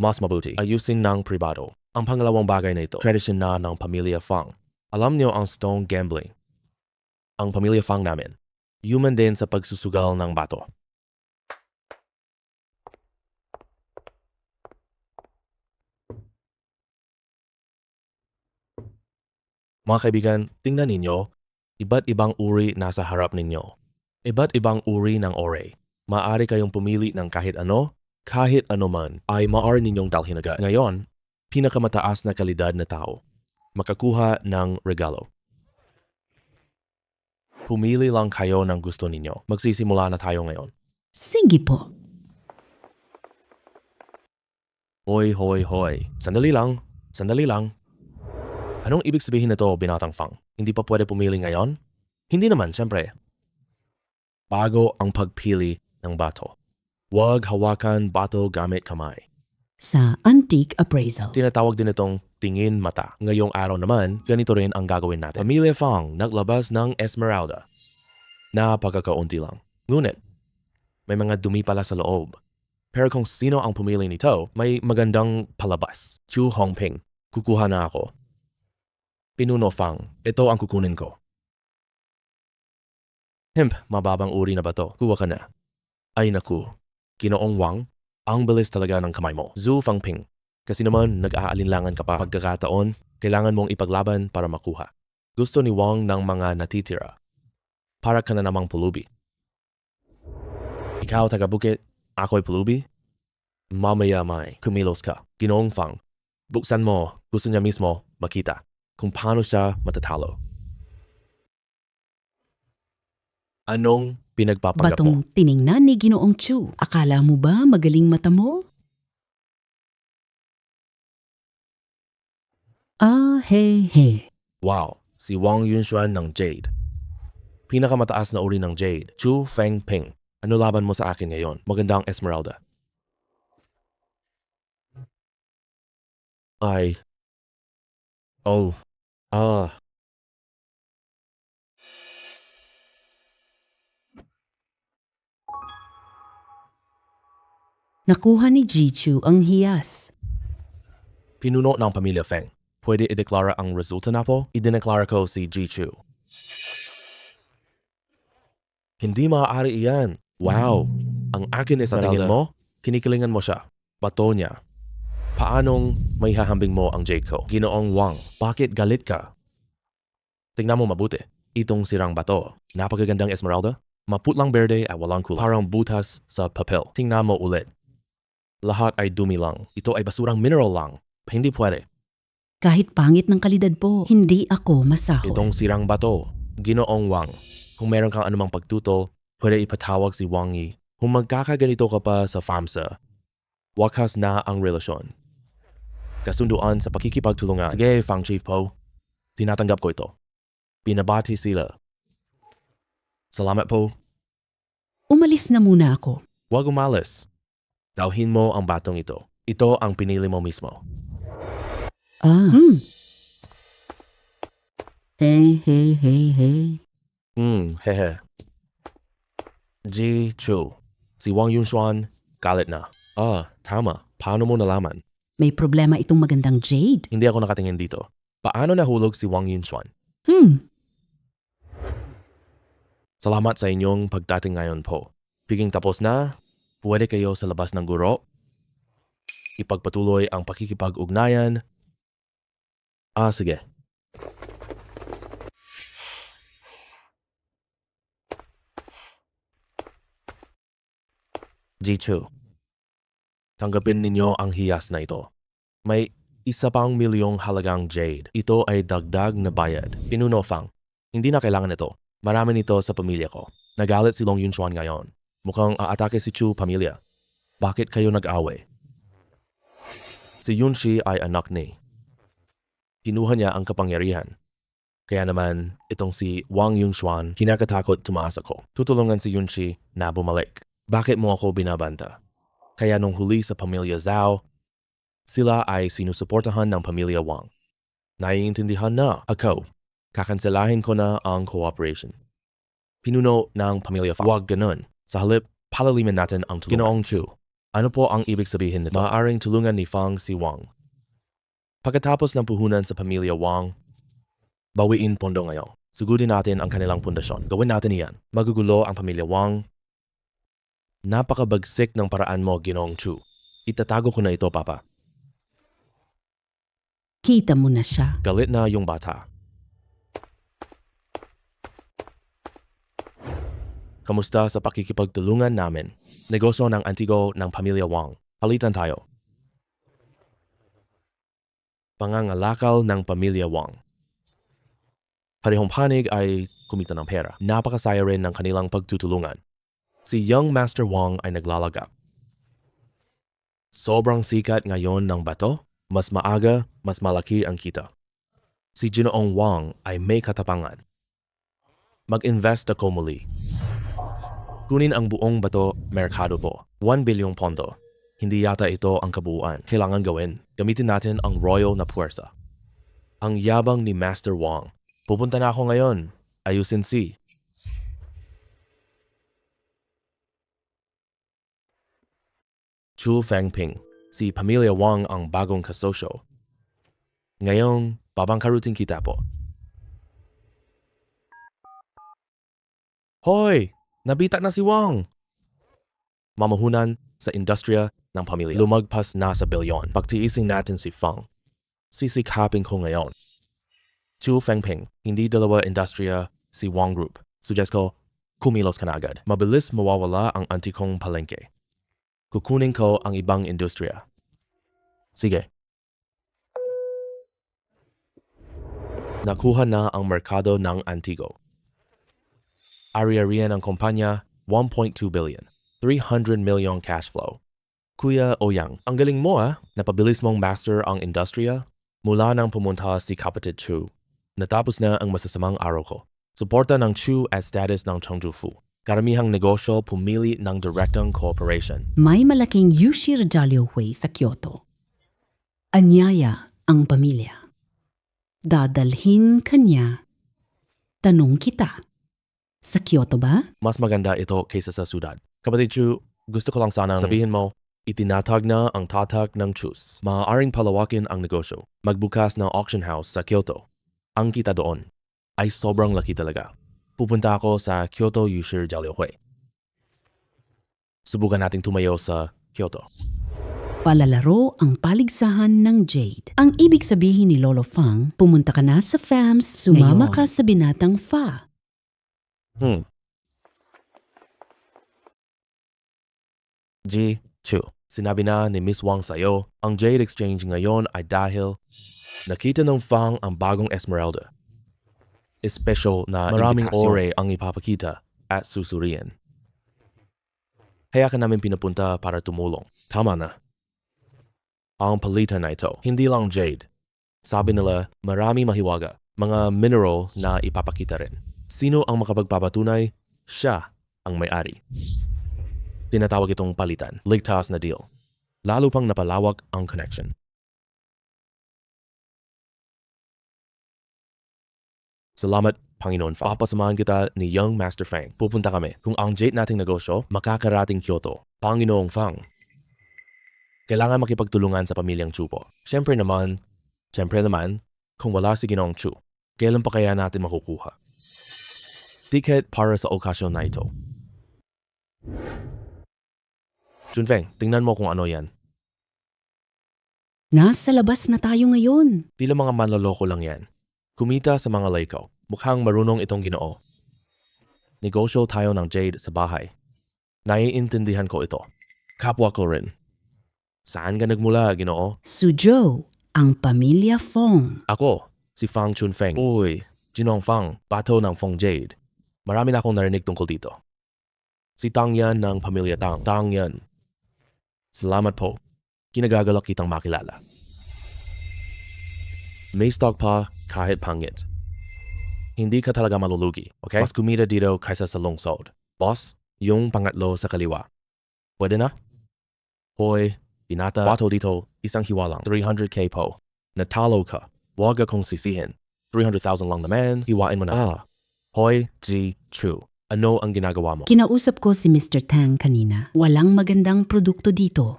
Mas mabuti, ayusin ng pribado. Ang pangalawang bagay na ito, tradisyon na ng pamilya Fang. Alam niyo ang stone gambling. Ang pamilya Fang namin, human din sa pagsusugal ng bato. Mga kaibigan, tingnan ninyo, iba't ibang uri nasa harap ninyo. Iba't ibang uri ng ore. Maaari kayong pumili ng kahit ano man ay maaari ninyong dalhin agad. Ngayon, pinakamataas na kalidad na tao, makakuha ng regalo. Pumili lang kayo ng gusto ninyo. Magsisimula na tayo ngayon. Sige po. Hoy. Sandali lang. Anong ibig sabihin nito, Binatang Fang? Hindi pa pwede pumili ngayon? Hindi naman, siyempre. Bago ang pagpili ng bato. Huwag hawakan bato gamit kamay. Sa antique appraisal. Tinatawag din itong tingin mata. Ngayong araw naman, ganito rin ang gagawin natin. Pamilya Fang naglabas ng Esmeralda. Napakakaunti lang. Ngunit, may mga dumi pala sa loob. Pero kung sino ang pumili nito, may magandang palabas. Chu Hongping, kukuha na ako. Pinuno Fang, ito ang kukunin ko. Mababang uri na ba to? Kuha ka na. Ay naku, Ginoong Wang, ang bilis talaga ng kamay mo. Zhu Fangping, kasi naman nag-aalinlangan ka pa. Pagkakataon, kailangan mong ipaglaban para makuha. Gusto ni Wang ng mga natitira. Para ka na namang pulubi. Ikaw taga-bukit, ako'y pulubi? Mamaya may kumilos ka. Ginoong Fang, buksan mo, gusto niya mismo makita kung paano siya matatalo. Anong pinagpapanggap mo? Batong tiningnan ni Ginoong Chu. Akala mo ba magaling mata mo? He. Wow, si Wang Yunshuan ng Jade. Pinakamataas na uri ng Jade, Chu Fengping. Ano laban mo sa akin ngayon? Magandang Esmeralda. Nakuha ni Ji Chu ang hiyas. Pinuno ng pamilya Feng. Pwede ideklara ang resulta na po? Idineklara ko si Ji Chu. Hindi maaari iyan. Wow! Ang akin is tingin mo, kinikilingan mo siya. Bato niya. Paanong may hahambing mo ang jade ko? Ginoong Wang, bakit galit ka? Tingnan mo mabuti. Itong sirang bato. Napakagandang esmeralda. Maputlang berde at walang kulay. Parang butas sa papel. Tingnan mo ulit. Lahat ay dumi lang. Ito ay basurang mineral lang. Hindi pwede. Kahit pangit ng kalidad po, hindi ako masahol. Itong sirang bato. Ginoong Wang. Kung meron kang anumang pagtutol, pwede ipatawag si Wang Yi. Kung magkakaganito ka pa sa FAMSA, wakas na ang relasyon. Kasunduan sa pakikipagtulungan. Sige, Fang Chief Po. Tinatanggap ko ito. Binabati sila. Salamat po. Umalis na muna ako. Huwag umalis. Dalhin mo ang batong ito. Ito ang pinili mo mismo. Hey. Hehe. Ji Chu. Si Wang Yunshuan, galit na. Tama. Paano mo nalaman? May problema itong magandang jade. Hindi ako nakatingin dito. Paano nahulog si Wang Yunshuan? Salamat sa inyong pagdating ngayon po. Piging tapos na, pwede kayo sa labas ng guro. Ipagpatuloy ang pakikipag-ugnayan. Sige. Jichu, tanggapin ninyo ang hiyas na ito. May 1,000,000 halagang jade. Ito ay dagdag na bayad. Pinuno Fang, hindi na kailangan ito. Marami nito sa pamilya ko. Nagalit si Long Yunshuan ngayon. Mukhang aatake si Chu pamilya. Bakit kayo nag-away? Si Yunshi ay anak ni. Kinuha niya ang kapangyarihan. Kaya naman, itong si Wang Yunshuan, kinakatakot tumaas ako. Tutulungan si Yunshi na bumalik. Bakit mo ako binabanta? Kaya nung huli sa pamilya Zhao, sila ay sinusuportahan ng pamilya Wang. Naiintindihan na ako. Kakanselahin ko na ang cooperation. Pinuno ng pamilya Fang. Huwag ganun. Sa halip, palalimin natin ang tulungan. Ginoong Chu, ano po ang ibig sabihin nito? Maaaring tulungan ni Fang si Wang. Pagkatapos ng puhunan sa pamilya Wang, bawiin pondo ngayon. Sugudin natin ang kanilang pundasyon. Gawin natin iyan. Magugulo ang pamilya Wang. Napakabagsik ng paraan mo, Ginoong Chu. Itatago ko na ito, Papa. Kita mo na siya. Galit na yung bata. Kamusta sa pakikipagtulungan namin? Negosyo ng antigo ng pamilya Wang. Palitan tayo. Pangangalakal ng pamilya Wang. Parehong panig ay kumita ng pera. Napakasaya rin ng kanilang pagtutulungan. Si Young Master Wang ay naglalagap. Sobrang sikat ngayon ng bato, mas maaga, mas malaki ang kita. Si Ginoong Wang ay may katapangan. Mag-invest ako muli. Kunin ang buong bato, merkado po. 1 bilyong pondo. Hindi yata ito ang kabuuan. Kailangan gawin. Gamitin natin ang royal na puwersa. Ang yabang ni Master Wang. Pupunta na ako ngayon. Ayusin si. Chu Fengping, si pamilya Wang ang bagong kasosyo. Ngayong, babangkarutin kita po. Hoy! Nabita na si Wang! Mamahunan sa industriya ng pamilya. Lumagpas na sa bilyon. Pagtiising natin si Fang. Sisikapin ko ngayon. Chu Fengping, hindi dalawa industriya si Wang Group. Suggest ko, kumilos ka na agad. Mabilis mawawala ang antikong palengke. Kukunin ko ang ibang industriya. Sige. Nakuha na ang merkado ng antigo. Ari-arian ang kumpanya, 1.2 billion. 300 million cash flow. Kuya Ouyang, ang galing mo Napabilis mong master ang industriya? Mula nang pumunta si kapatid Chu, natapos na ang masasamang araw ko. Suporta ng Chu at status ng Chengdu Fu. Karamihang negosyo pumili ng direktang cooperation. May malaking Yushir Jiaoliuhui sa Kyoto. Anyaya ang pamilya. Dadalhin kanya. Tanong kita. Sa Kyoto ba? Mas maganda ito kaysa sa sudad. Kapatid Chu, gusto ko lang sanang sabihin mo, itinatag na ang tatak ng Chus. Maaaring palawakin ang negosyo. Magbukas ng auction house sa Kyoto. Ang kita doon ay sobrang laki talaga. Pupunta ako sa Kyoto Yushir Jiaoliuhui. Subukan nating tumayo sa Kyoto. Palalaro ang paligsahan ng Jade. Ang ibig sabihin ni Lolo Fang, pumunta ka na sa FAMS, sumama ka sa binatang Fa. G2. Sinabi na ni Miss Wang sa'yo, ang Jade Exchange ngayon ay dahil nakita ng Fang ang bagong Esmeralda. Special na maraming ore ang ipapakita at susuriin. Kaya ka namin pinapunta para tumulong. Tama na. Ang palitan na ito, hindi lang Jade. Sabi nila, marami mahiwaga, mga mineral na ipapakita rin. Sino ang makapagpapatunay? Siya ang may-ari. Tinatawag itong palitan, ligtas na deal. Lalo pang napalawak ang connection. Salamat, Panginoon Fang. Papasamahan kita ni Young Master Fang. Pupunta kami. Kung ang Jade nating negosyo, makakarating Kyoto. Panginoong Fang. Kailangan makipagtulungan sa pamilyang Chu po. Siyempre naman, kung wala si Ginoong Chu, kailan pa kaya natin makukuha? Ticket para sa okasyon na ito. Junfeng, tingnan mo kung ano yan. Nasa labas na tayo ngayon. Tila mga manloloko lang yan. Kumita sa mga laykaw. Mukhang marunong itong Ginoo. Negosyo tayo ng Jade sa bahay. Naiintindihan ko ito. Kapwa ko rin. Saan ka nagmula, Ginoo? Suzhou, ang pamilya Fong. Ako, si Fang Chunfeng. Uy, Ginong Fang, bato ng Fong Jade. Marami na akong narinig tungkol dito. Si Tang Yan ng pamilya Tang. Tang Yan. Salamat po. Kinagagalak kitang makilala. May stock pa kahit pangit. Hindi ka talaga malulugi, okay? Mas kumita dito kaysa sa lungsod. Boss, yung pangatlo sa kaliwa. Pwede na? Hoy, binata, bato dito, isang hiwalang, 300k po. Natalo ka, huwag akong sisihin. 300,000 lang naman, hiwain mo na. Hoy, G2, ano ang ginagawa mo? Kinausap ko si Mr. Tang kanina. Walang magandang produkto dito.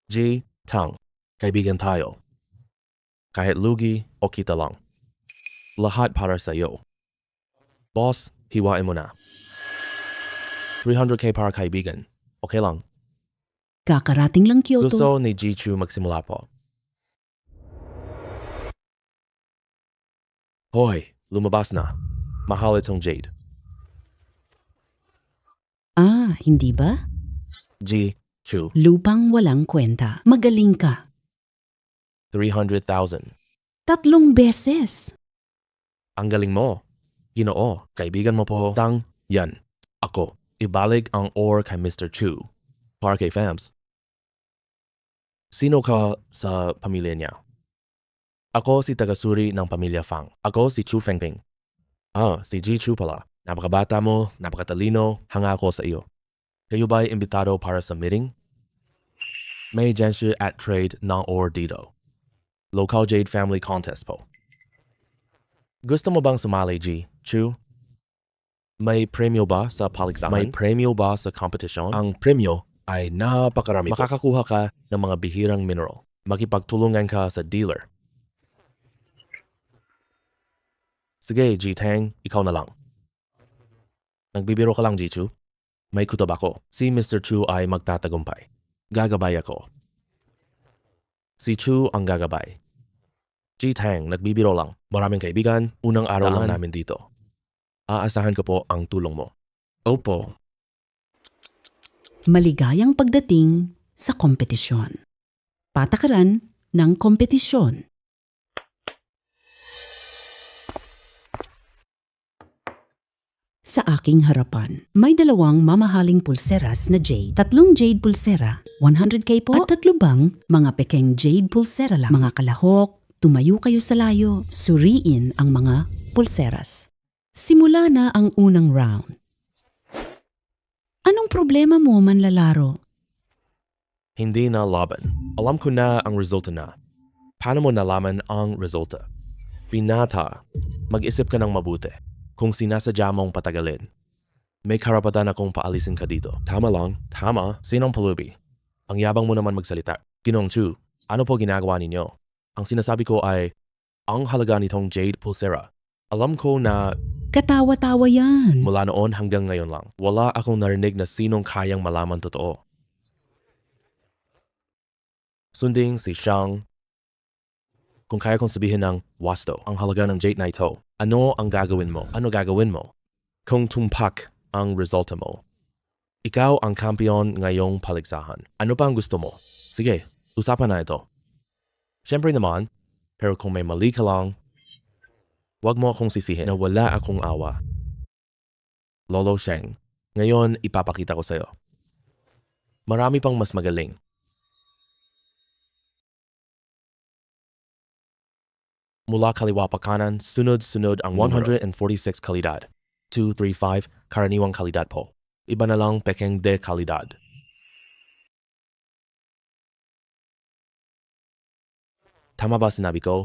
G, Tang, kaibigan tayo. Kahit lugi o kita lang. Lahat para sa iyo. Boss, hiwain mo na. 300k para kaibigan. Okay lang. Kakarating lang Kyoto. Gusto ni G2 magsimula po. Hoy, lumabas na. Mahal itong Jade. Ah, hindi ba? G2, Lupang walang kwenta. Magaling ka. 300,000. 3 beses. Ang galing mo. Ginoo, kaibigan mo po. Tang Yan. Ako. Ibalik ang ore kay Mr. Chu. Para kay Fams. Sino ka sa pamilya niya? Ako si tagasuri ng pamilya Fang. Ako si Chu Fengping. Si Ji Chu pala. Napakabata mo, napakatalino, hanga ako sa iyo. Kayo ba'y imbitado para sa meeting? May Genshu at trade ng ore dito. Local Jade Family Contest po. Gusto mo bang sumali, G? Chu? May premyo ba sa paligsahan? May premyo ba sa competition? Ang premyo ay napakarami. Makakakuha ka ng mga bihirang mineral. Makipagtulungan ka sa dealer. Sige, G Tang, ikaw na lang. Nagbibiro ka lang, G Chu. May kutob ako. Si Mr. Chu ay magtatagumpay. Gagabay ako. Si Chu ang gagabay. G Tang, nagbibiro lang. Maraming kaibigan, unang araw lang namin dito. Aasahan ko po ang tulong mo. Opo. Maligayang pagdating sa kompetisyon. Patakaran ng kompetisyon. Sa aking harapan, may 2 mamahaling pulseras na jade. 3 jade pulsera, 100k po. At 3 bang mga pekeng jade pulsera lang. Mga kalahok, tumayo kayo sa layo, suriin ang mga pulseras. Simula na ang unang round. Anong problema mo, manlalaro? Hindi na laban. Alam ko na ang resulta na. Paano mo nalaman ang resulta? Binata, mag-isip ka ng mabuti. Kung sinasadya mong patagalin, may karapatan akong paalisin ka dito. Tama lang, tama. Sinong pulubi? Ang yabang mo naman magsalita. Ginong Chu, ano po ginagawa ninyo? Ang sinasabi ko ay, ang halaga nitong jade pulsera. Alam ko na Katawa-tawa yan. mula noon hanggang ngayon lang, wala akong narinig na sinong kayang malaman totoo. Sunding si Shang. Kung kaya kong sabihin ng wasto ang halaga ng Jade na ito, ano ang gagawin mo? Ano gagawin mo? Kung tumpak ang resulta mo. Ikaw ang kampiyon ngayong paligsahan. Ano pa ang gusto mo? Sige, usapan na ito. Siyempre naman, pero kung may mali ka lang, huwag mo akong sisihin na wala akong awa. Lolo Sheng, ngayon ipapakita ko sa'yo. Marami pang mas magaling. Mula kaliwa pa kanan, sunod-sunod ang 146 kalidad. 2, 3, 5, karaniwang kalidad po. Iba na lang pekeng de kalidad. Tama ba sinabi ko?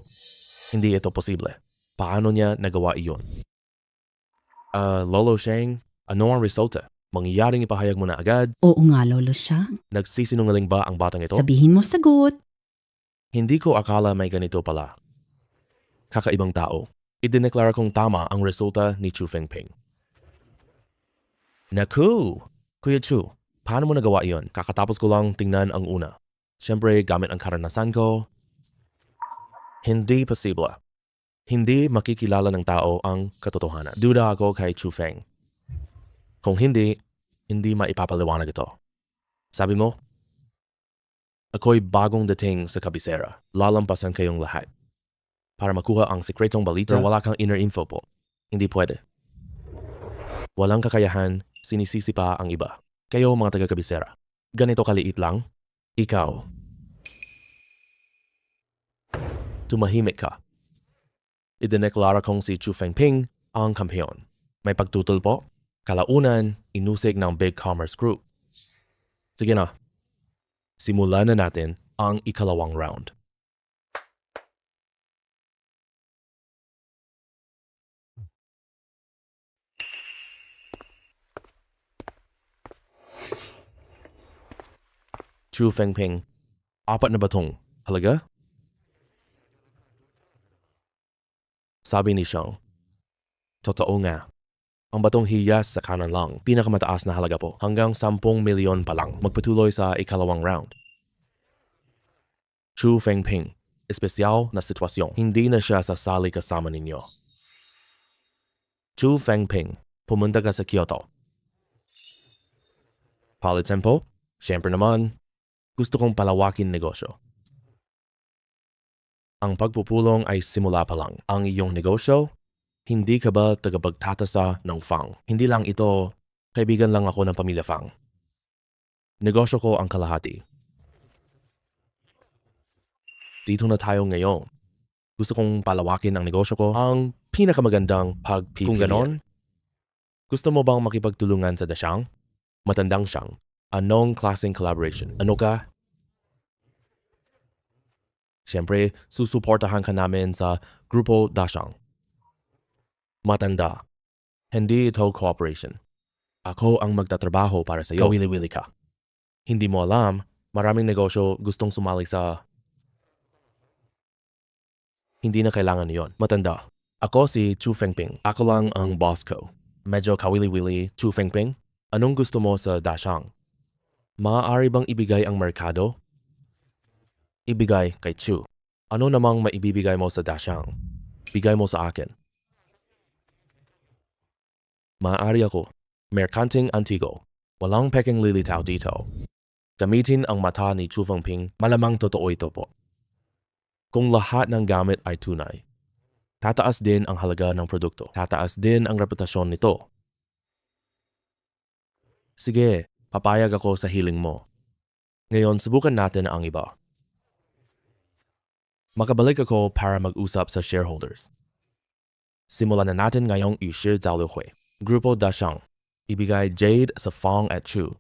Hindi ito posible. Paano niya nagawa iyon? Lolo Sheng, ano ang resulta? Mangyayaring ipahayag mo na agad? Oo nga, Lolo Shang. Nagsisinungaling ba ang batang ito? Sabihin mo sagot. Hindi ko akala may ganito pala. Kakaibang tao. Idineklara kong tama ang resulta ni Chu Fengping. Naku! Kuya Chu, paano mo nagawa iyon? Kakatapos ko lang tingnan ang una. Siyempre, gamit ang karanasan ko. Hindi posible. Hindi makikilala ng tao ang katotohanan. Duda ako kay Chu Feng. Kung hindi maipapaliwanag ito. Sabi mo, ako'y bagong dating sa kabisera. Lalampasan kayong lahat. Para makuha ang sekretong balita, pero wala kang inner info po. Hindi pwede. Walang kakayahan, sinisisi pa ang iba. Kayo mga taga-kabisera. Ganito kaliit lang. Ikaw. Tumahimik ka. Idineklara kong si Chu Fengping ang kampiyon. May pagtutol po. Kalaunan, inusig ng Big Commerce Group. Sige na. Simulan na natin ang ikalawang round. Chu Fengping, 4 na batong halaga? Sabi ni Shang, totoo nga. Ang batong hiyas sa kanan lang, pinakamataas na halaga po, hanggang 10 milyon pa lang. Magpatuloy sa ikalawang round. Chu Fengping, espesyal na sitwasyon, hindi na siya sasali kasama ninyo. Chu Fengping, pumunta ka sa Kyoto. Palit tempo? Siyempre naman, gusto kong palawakin negosyo. Ang pagpupulong ay simula pa lang. Ang iyong negosyo, hindi ka ba tagapagtatasa ng Fang? Hindi lang ito, kaibigan lang ako ng pamilya Fang. Negosyo ko ang kalahati. Dito na tayo ngayon. Gusto kong palawakin ang negosyo ko, ang pinakamagandang pagpipilian. Kung ganon, gusto mo bang makipagtulungan sa Dashang? Matandang Shang. Anong klaseng collaboration? Ano ka? Siyempre, susuportahan ka namin sa Grupo Dashang. Matanda. Hindi ito cooperation. Ako ang magtatrabaho para sa iyo. Kawili-wili ka. Hindi mo alam, maraming negosyo gustong sumali sa... Hindi na kailangan yon. Matanda. Ako si Chu Fengping. Ako lang ang boss ko. Medyo kawili-wili, Chu Fengping. Anong gusto mo sa Dashang? Maaari bang ibigay ang merkado? Ibigay kay Chu. Ano namang maibibigay mo sa Dashang? Bigay mo sa akin. Maaari ako. Merkanting antigo. Walang pekeng lilitaw dito. Gamitin ang mata ni Chu Fengping, malamang totoo ito po. Kung lahat ng gamit ay tunay, tataas din ang halaga ng produkto. Tataas din ang reputasyon nito. Sige, papayag ako sa hiling mo. Ngayon, subukan natin ang iba. Makabalik ako para mag-usap sa shareholders. Simulan na natin ngayong i-share Zhaoliuhui. Grupo Dashang. Ibigay Jade sa Fang at Chu.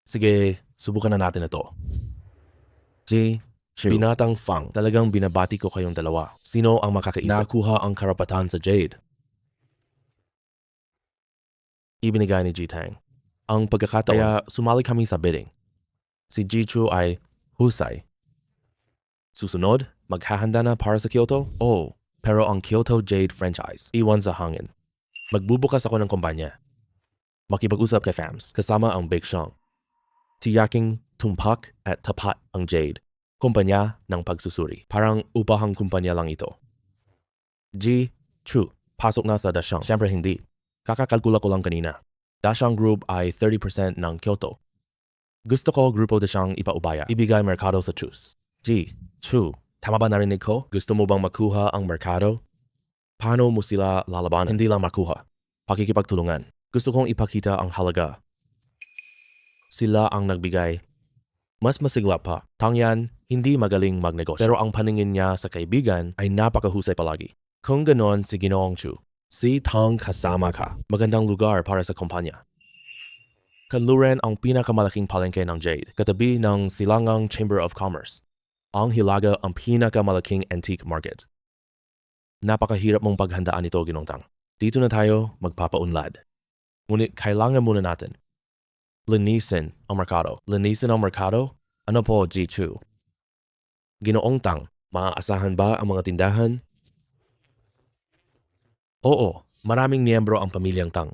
Sige, subukan na natin ito. Chu, binatang Fang, talagang binabati ko kayong dalawa. Sino ang makakaisip? Nakuha ang karapatan sa Jade. Ibinigay ni Jitang. Ang pagkakataon, kaya sumali kami sa bidding. Si Jichu ay husay. Susunod, maghahanda na para sa Kyoto? Oo, pero ang Kyoto Jade franchise, iwan sa hangin. Magbubukas ako ng kumpanya. Makipag-usap kay Fams, kasama ang Big Shang. Tiyaking tumpak at tapat ang Jade. kumpanya ng pagsusuri. Parang upahang kumpanya lang ito. G. True. Pasok na sa Dashang. Siyempre hindi. Kakakalkula ko lang kanina. Dashang Group ay 30% ng Kyoto. Gusto ko Grupo Dashang ipaubaya. Ibigay merkado sa Chus. G. True. Tama ba narinig ko? Gusto mo bang makuha ang merkado? Paano mo sila lalaban? Hindi lang makuha. Pakikipagtulungan. Gusto kong ipakita ang halaga. Sila ang nagbigay. Mas masigla pa. Tangyan, hindi magaling magnegosyo. Pero ang paningin niya sa kaibigan ay napakahusay palagi. Kung ganon si Ginoong Chu, si Tang kasama ka. Magandang lugar para sa kumpanya. Kanluran ang pinakamalaking palengke ng Jade, katabi ng Silangang Chamber of Commerce. Ang Hilaga ang pinakamalaking antique market. Napakahirap mong paghandaan ito, Ginong Tang. Dito na tayo magpapaunlad. Ngunit kailangan muna natin linisin ang merkado. Linisin ang merkado? Ano po, G2? Ginoong Tang, maaasahan ba ang mga tindahan? Oo, maraming miyembro ang pamilyang Tang.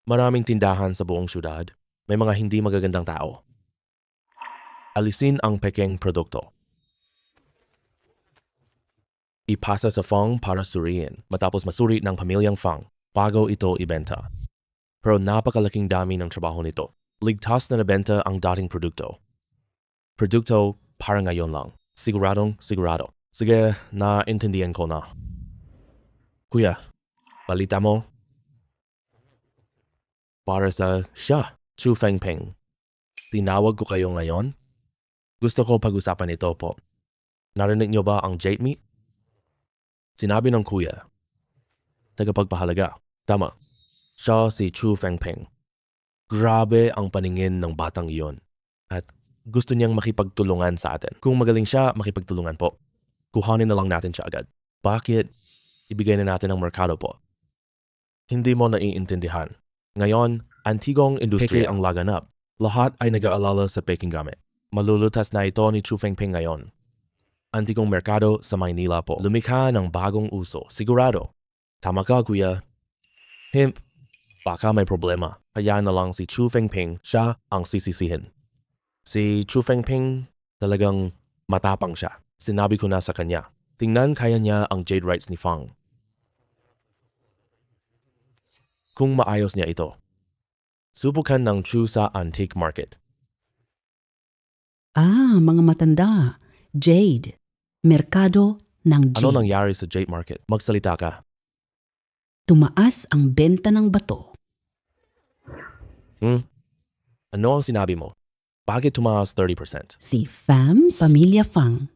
Maraming tindahan sa buong syudad. May mga hindi magagandang tao. Alisin ang pekeng produkto. Ipasa sa Fang para suriin matapos masuri ng pamilyang Fang bago ito ibenta. Pero napakalaking dami ng trabaho nito. Ligtas na nabenta ang dating produkto. Produkto para ngayon lang. Siguradong sigurado. Sige, naintindihan ko na. Kuya, balita mo? Para sa siya, Chu Fengping. Tinawag ko kayo ngayon? Gusto ko pag-usapan ito po. Narinig niyo ba ang Jade Meat? Sinabi ng kuya. Tagapagpahalaga. Tama. Siya si Chu Fengping. Grabe ang paningin ng batang iyon. At gusto niyang makipagtulungan sa atin. Kung magaling siya, makipagtulungan po. Kuhanin na lang natin siya agad. Bakit? Ibigay na natin ang merkado po. Hindi mo naiintindihan. Ngayon, antigong industriya ang laganap. Lahat ay nag-aalala sa peking gamit. Malulutas na ito ni Chu Fengping ngayon. Antigong merkado sa Maynila po. Lumikha ng bagong uso. Sigurado. Tama ka, kuya. Himp. Baka may problema. Kaya na lang si Chu Fengping siya ang sisisihin. Si Chu Fengping talagang matapang siya. Sinabi ko na sa kanya. Tingnan kaya niya ang jade rights ni Fang. Kung maayos niya ito. Subukan ng Chu sa antique market. Mga matanda. Jade. Merkado ng Jade. Ano nangyari sa jade market? Magsalita ka. Tumaas ang benta ng bato. Ano ang sinabi mo? Bakit tumaas 30%? Si Fams, Pamilya Fang.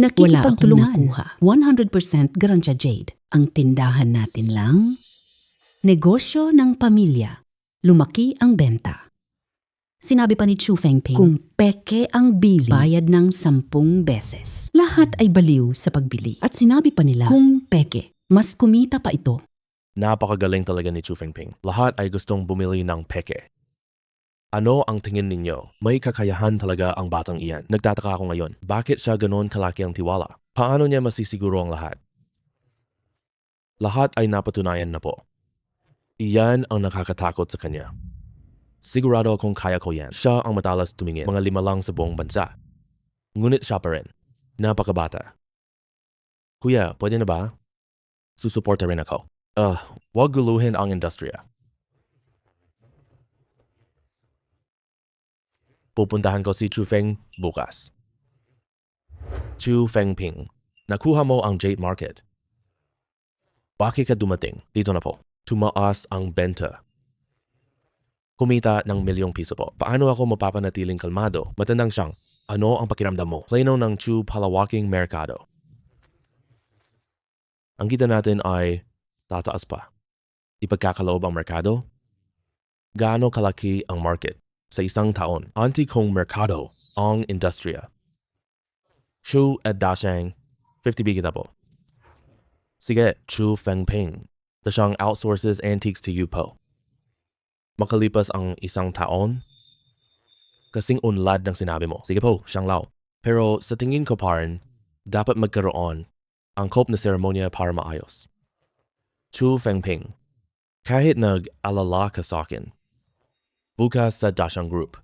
Nakikipagtulungan. 100% Garantia Jade. Ang tindahan natin lang. Negosyo ng pamilya. Lumaki ang benta. Sinabi pa ni Chu Fengping, kung peke ang bili, bayad ng 10 beses. Lahat ay baliw sa pagbili. At sinabi pa nila, kung peke, mas kumita pa ito. Napakagaling talaga ni Chu Fengping. Lahat ay gustong bumili ng peke. Ano ang tingin ninyo? May kakayahan talaga ang batang iyan. Nagtataka ako ngayon. Bakit siya ganoon kalaki ang tiwala? Paano niya masisiguro ang lahat? Lahat ay napatunayan na po. Iyan ang nakakatakot sa kanya. Sigurado akong kaya ko yan. Siya ang matalas tumingin. Mga 5 lang sa buong bansa. Ngunit siya pa rin. Napakabata. Kuya, pwede na ba? Susuporta rin ako. Wag guluhin ang industriya. Pupuntahan ko si Chu Feng bukas. Chu Fengping, nakuha mo ang jade market. Bakit ka dumating? Dito na po. Tumaas ang benta. Kumita ng ₱1,000,000 po. Paano ako mapapanatiling kalmado? Matandang siyang, ano ang pakiramdam mo? Plano ng Chu palawaking merkado. Ang kita natin ay tataas pa. Ipagkakaloob ang merkado? Gaano kalaki ang market? Sa isang taon, antikong merkado ang industriya. Chu at Dashang, 50B kita po. Sige, Chu Fengping. Dashang outsources antiques to you po. Makalipas ang isang taon, kasing unlad ng sinabi mo. Sige po, siyang lao. Pero sa tingin ko pa rin, dapat magkaroon angkop na seremonya para maayos. Chu Fengping, kahit nag-alala ka sa akin, bukas sa Dashang Group,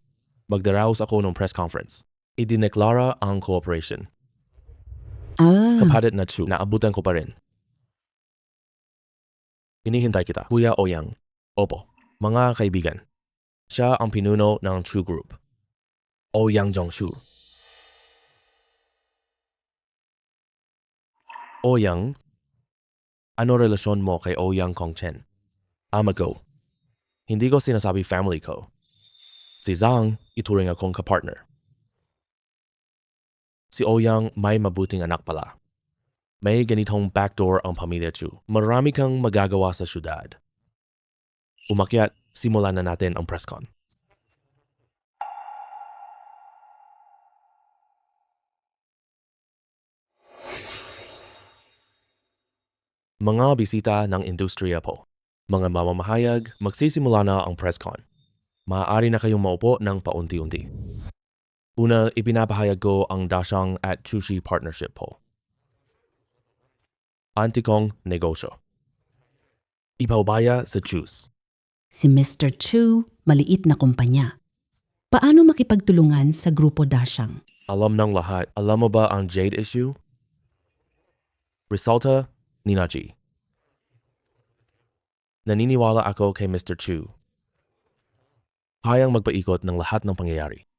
magdaraos ako ng press conference. Idineklara ang cooperation. Kapalit na Chu, naabutan ko pa rin. Hinihintay kita, Kuya Oyang. Opo, mga kaibigan. Siya ang pinuno ng Chu Group. Oyang Jongshu. Oyang, ano relasyon mo kay Oyang Kongchen? Ama ko. Hindi ko sinasabi family ko. Si Zhang, ituring akong kapartner. Si Oyang may mabuting anak pala. May ganitong backdoor ang pamilya Chu. Marami kang magagawa sa syudad. Umakyat, simulan na natin ang press con. Mga bisita ng industriya po. Mga mamamahayag, magsisimula na ang press con. Maaari na kayong maupo ng paunti-unti. Una, ipinapahayag ko ang Dashang at Chushi Partnership po. Antikong negosyo. Ipaubaya sa Chus. Si Mr. Chu, maliit na kumpanya. Paano makipagtulungan sa Grupo Dashang? Alam ng lahat, alam mo ba ang Jade issue? Resulta, Ninachi. Naniniwala ako kay Mr. Chu. Kayang magpaikot ng lahat ng pangyayari.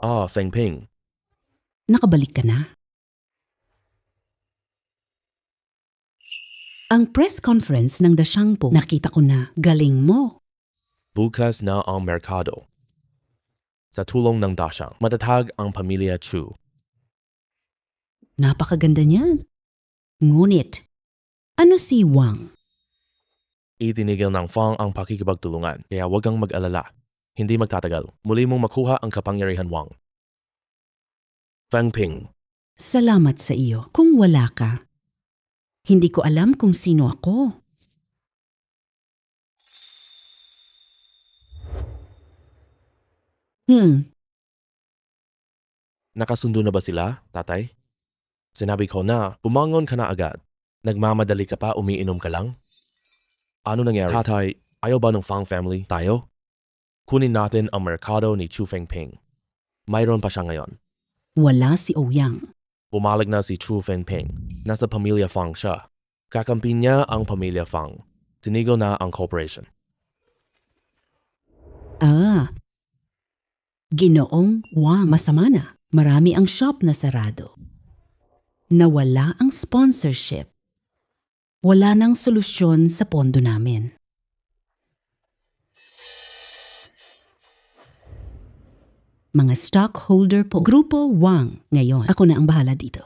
Feng Ping. Nakabalik ka na? Ang press conference ng Dashang po, nakita ko na. Galing mo. Bukas na ang merkado. Sa tulong ng Dashang, matatag ang pamilya Chu. Napakaganda niyan. Ngunit, ano si Wang? Itinigil ng Fang ang pakikipagtulungan, kaya huwag kang mag-alala. Hindi magtatagal. Muli mong makuha ang kapangyarihan Wang. Feng Ping. Salamat sa iyo. Kung wala ka, hindi ko alam kung sino ako. Nakasundo na ba sila, tatay? Sinabi ko na, bumangon ka na agad. Nagmamadali ka pa, umiinom ka lang? Ano nangyari? Tatay, ayaw ba ng Fang family? Tayo? Kunin natin ang merkado ni Chu Fengping. Mayroon pa siya ngayon. Wala si Ouyang. Bumalik na si Chu Fengping. Nasa pamilya Fang siya. Kakampi niya ang pamilya Fang. Tinigil na ang corporation. Ginoong Wang, masama na. Marami ang shop na sarado. Nawala ang sponsorship. Wala nang solusyon sa pondo namin. Mga stockholder po, Grupo Wang ngayon. Ako na ang bahala dito.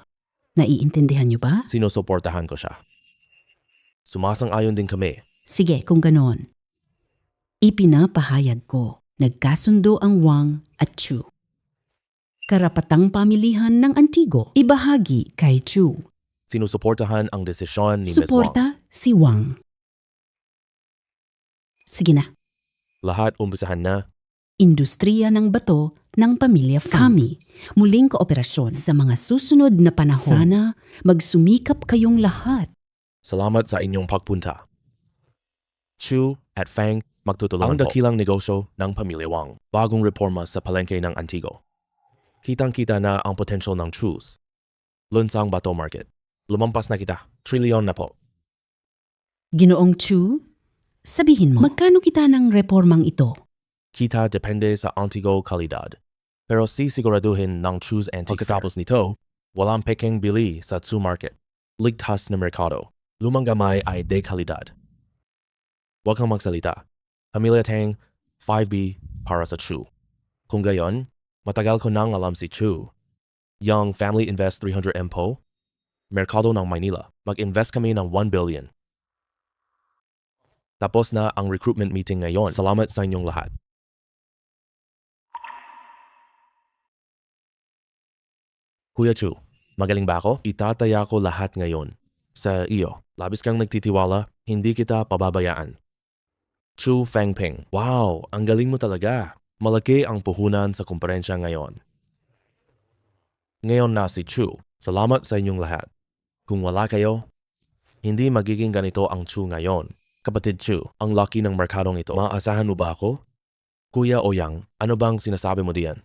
Naiintindihan niyo ba? Sinusuportahan ko siya. Sumasang-ayon din kami. Sige, kung ganon. Ipinapahayag ko, nagkasundo ang Wang at Chu. Karapatang pamilihan ng Antigo, ibahagi kay Chu. Sinusuportahan ang desisyon ni Ms. Wang. Suporta si Wang. Sige na. Lahat umpisahan na. Industriya ng bato ng pamilya Fang. Kami, muling kooperasyon sa mga susunod na panahon. Sana magsumikap kayong lahat. Salamat sa inyong pagpunta. Chu at Fang magtutulungan po. Ang dakilang negosyo ng pamilya Wang. Bagong reforma sa palengke ng Antigo. Kitang-kita na ang potensyal ng Chus. Lunsang Bato Market. Lumampas na kita. Trilyon na po. Ginoong Chu, sabihin mo, magkano kita ng reformang ito? Kita depende sa Antigo kalidad. Pero sisiguraduhin ng Chus Antique pagkatapos nito, walang peking bili sa Chu Market. Ligtas na merkado. Lumang gamay ay de kalidad. Huwag kang magsalita. Pamilya Tang, 5B para sa Chu. Kung gayon, matagal ko nang alam si Chu. Young Family Invest 300M po. Merkado ng Maynila. Mag-invest kami ng 1 billion. Tapos na ang recruitment meeting ngayon. Salamat sa inyong lahat. Kuya Chu, magaling ba ako? Itataya ko lahat ngayon. Sa iyo, labis kang nagtitiwala, hindi kita pababayaan. Chu Fengping, wow, ang galing mo talaga. Malaki ang puhunan sa komperensya ngayon. Ngayon na si Chu, salamat sa inyong lahat. Kung wala kayo, hindi magiging ganito ang Chu ngayon. Kapatid Chu, ang laki ng merkadong ito. Maasahan mo ba ako? Kuya Oyang, ano bang sinasabi mo diyan?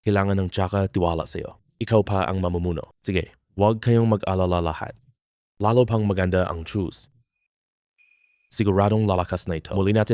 Kailangan ng tsaka tiwala sa'yo. Ikaw pa ang mamumuno. Sige, huwag kayong mag-alala lahat. Lalo pang maganda ang choose. Siguradong lalakas na ito. Muli natin